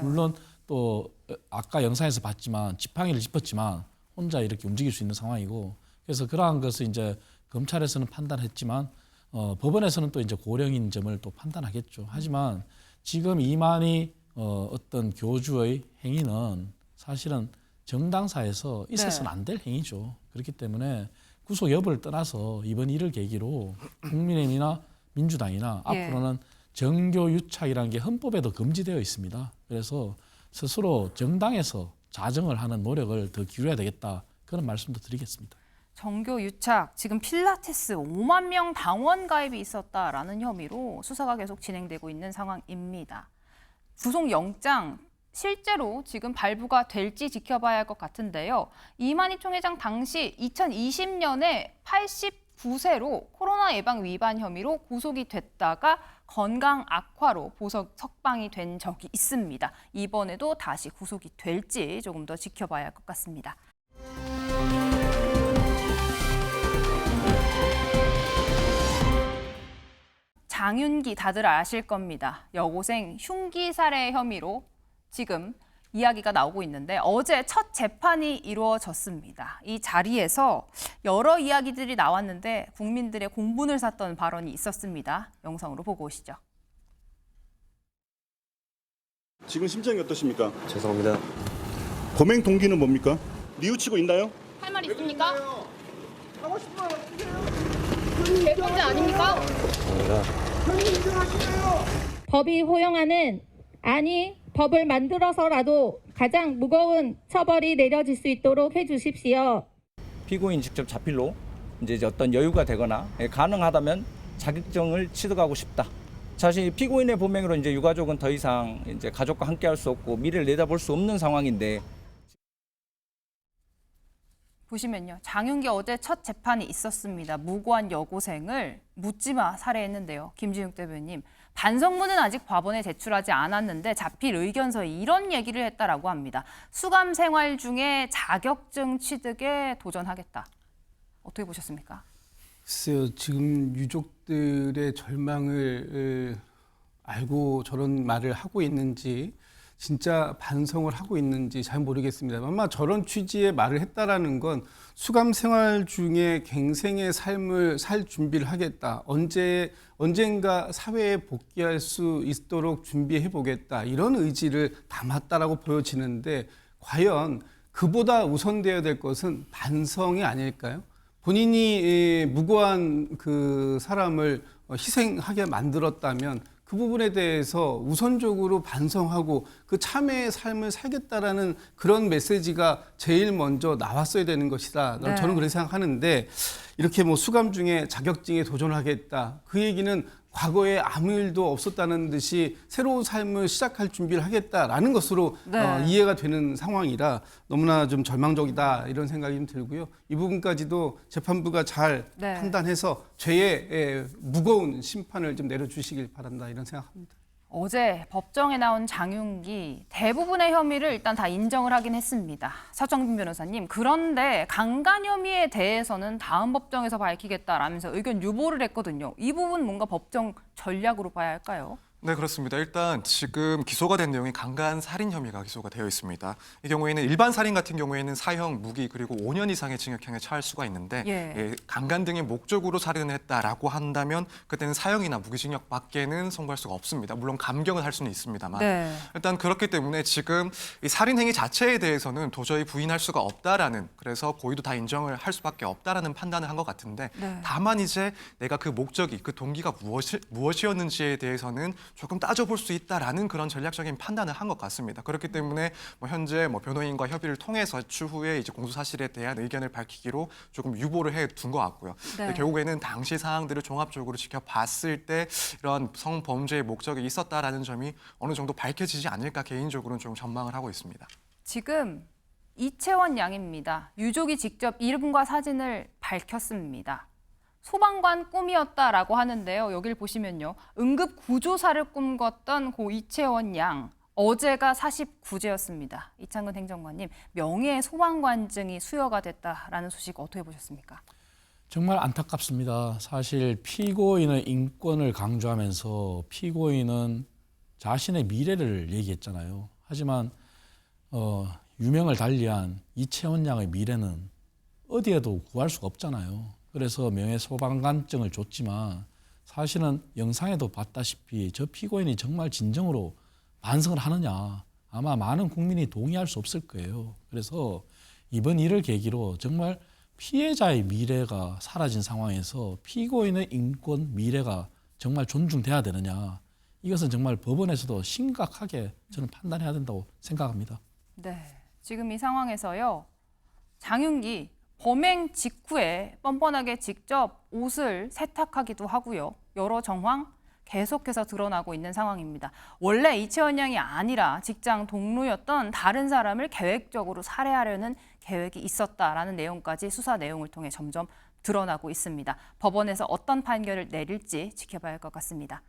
물론 또 아까 영상에서 봤지만 지팡이를 짚었지만 혼자 이렇게 움직일 수 있는 상황이고 그래서 그러한 것을 이제 검찰에서는 판단했지만 법원에서는 또 이제 고령인 점을 또 판단하겠죠. 하지만 지금 이만희 어떤 교주의 행위는 사실은 정당사에서 있어서는 안 될 행위죠. 그렇기 때문에 구속 여부를 떠나서 이번 일을 계기로 국민의힘이나 민주당이나 앞으로는 정교 유착이라는 게 헌법에도 금지되어 있습니다. 그래서 스스로 정당에서 자정을 하는 노력을 더 기울여야 되겠다. 그런 말씀도 드리겠습니다. 정교 유착, 지금 필라테스 5만 명 당원 가입이 있었다라는 혐의로 수사가 계속 진행되고 있는 상황입니다. 구속영장 실제로 지금 발부가 될지 지켜봐야 할 것 같은데요. 이만희 총회장 당시 2020년에 89세로 코로나 예방 위반 혐의로 구속이 됐다가 건강 악화로 보석 석방이 된 적이 있습니다. 이번에도 다시 구속이 될지 조금 더 지켜봐야 할 것 같습니다. 장윤기 다들 아실 겁니다. 여고생 흉기 살해 혐의로 지금 이야기가 나오고 있는데 어제 첫 재판이 이루어졌습니다. 이 자리에서 여러 이야기들이 나왔는데 국민들의 공분을 샀던 발언이 있었습니다. 영상으로 보고 오시죠. 지금 심정이 어떠십니까? 죄송합니다. 범행 동기는 뭡니까? 뉘우치고 있나요? 할 말 있습니까? 하고 싶은 말 어떻게 해요? 개병자 아닙니까? 법이 허용하는 법을 만들어서라도 가장 무거운 처벌이 내려질 수 있도록 해주십시오. 피고인 직접 자필로 이제 어떤 여유가 되거나 가능하다면 자격증을 취득하고 싶다. 사실 피고인의 범행으로 이제 유가족은 더 이상 이제 가족과 함께할 수 없고 미래를 내다볼 수 없는 상황인데. 보시면요. 장윤기 어제 첫 재판이 있었습니다. 무고한 여고생을 묻지마 살해했는데요. 김진욱 대변인. 반성문은 아직 법원에 제출하지 않았는데 자필 의견서에 이런 얘기를 했다라고 합니다. 수감 생활 중에 자격증 취득에 도전하겠다. 어떻게 보셨습니까? 글쎄요. 지금 유족들의 절망을 알고 저런 말을 하고 있는지 진짜 반성을 하고 있는지 잘 모르겠습니다. 아마 저런 취지의 말을 했다라는 건 수감 생활 중에 갱생의 삶을 살 준비를 하겠다. 언젠가 사회에 복귀할 수 있도록 준비해 보겠다. 이런 의지를 담았다라고 보여지는데 과연 그보다 우선되어야 될 것은 반성이 아닐까요? 본인이 무고한 그 사람을 희생하게 만들었다면 그 부분에 대해서 우선적으로 반성하고 그 참회의 삶을 살겠다라는 그런 메시지가 제일 먼저 나왔어야 되는 것이다. 네. 저는 그렇게 생각하는데 이렇게 뭐 수감 중에 자격증에 도전하겠다. 그 얘기는 과거에 아무 일도 없었다는 듯이 새로운 삶을 시작할 준비를 하겠다라는 것으로 네. 이해가 되는 상황이라 너무나 좀 절망적이다 이런 생각이 좀 들고요. 이 부분까지도 재판부가 잘 네. 판단해서 죄의 무거운 심판을 좀 내려주시길 바란다 이런 생각합니다. 어제 법정에 나온 장윤기 대부분의 혐의를 일단 다 인정을 하긴 했습니다. 서정빈 변호사님, 그런데 강간 혐의에 대해서는 다음 법정에서 밝히겠다라면서 의견 유보를 했거든요. 이 부분 뭔가 법정 전략으로 봐야 할까요? 네, 그렇습니다. 일단 지금 기소가 된 내용이 강간 살인 혐의가 기소가 되어 있습니다. 이 경우에는 일반 살인 같은 경우에는 사형, 무기 그리고 5년 이상의 징역형에 처할 수가 있는데 강간 등의 목적으로 살인을 했다라고 한다면 그때는 사형이나 무기징역밖에는 선고할 수가 없습니다. 물론 감경을 할 수는 있습니다만 일단 그렇기 때문에 지금 이 살인 행위 자체에 대해서는 도저히 부인할 수가 없다라는, 그래서 고의도 다 인정을 할 수밖에 없다라는 판단을 한 것 같은데 다만 이제 내가 그 목적이, 그 동기가 무엇이었는지에 대해서는 조금 따져볼 수 있다라는 그런 전략적인 판단을 한 것 같습니다. 그렇기 때문에 현재 변호인과 협의를 통해서 추후에 이제 공소 사실에 대한 의견을 밝히기로 조금 유보를 해둔 것 같고요. 결국에는 당시 사항들을 종합적으로 지켜봤을 때 이런 성범죄의 목적이 있었다라는 점이 어느 정도 밝혀지지 않을까 개인적으로는 좀 전망을 하고 있습니다. 지금 이채원 양입니다. 유족이 직접 이름과 사진을 밝혔습니다. 소방관 꿈이었다라고 하는데요. 여기를 보시면요. 응급 구조사를 꿈꿨던 고 이채원 양. 어제가 49제였습니다. 이창근 행정관님, 명예 소방관증이 수여가 됐다라는 소식 어떻게 보셨습니까? 정말 안타깝습니다. 사실 피고인의 인권을 강조하면서 피고인은 자신의 미래를 얘기했잖아요. 하지만 유명을 달리한 이채원 양의 미래는 어디에도 구할 수가 없잖아요. 그래서 명예소방관증을 줬지만 사실은 영상에도 봤다시피 저 피고인이 정말 진정으로 반성을 하느냐, 아마 많은 국민이 동의할 수 없을 거예요. 그래서 이번 일을 계기로 정말 피해자의 미래가 사라진 상황에서 피고인의 인권, 미래가 정말 존중돼야 되느냐, 이것은 정말 법원에서도 심각하게 저는 판단해야 된다고 생각합니다. 네, 지금 이 상황에서요. 장윤기 범행 직후에 뻔뻔하게 직접 옷을 세탁하기도 하고요. 여러 정황 계속해서 드러나고 있는 상황입니다. 원래 이채원 양이 아니라 직장 동료였던 다른 사람을 계획적으로 살해하려는 계획이 있었다라는 내용까지 수사 내용을 통해 점점 드러나고 있습니다. 법원에서 어떤 판결을 내릴지 지켜봐야 할 것 같습니다.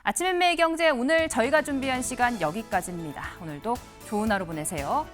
아침 인매의 경제, 오늘 저희가 준비한 시간 여기까지입니다. 오늘도 좋은 하루 보내세요.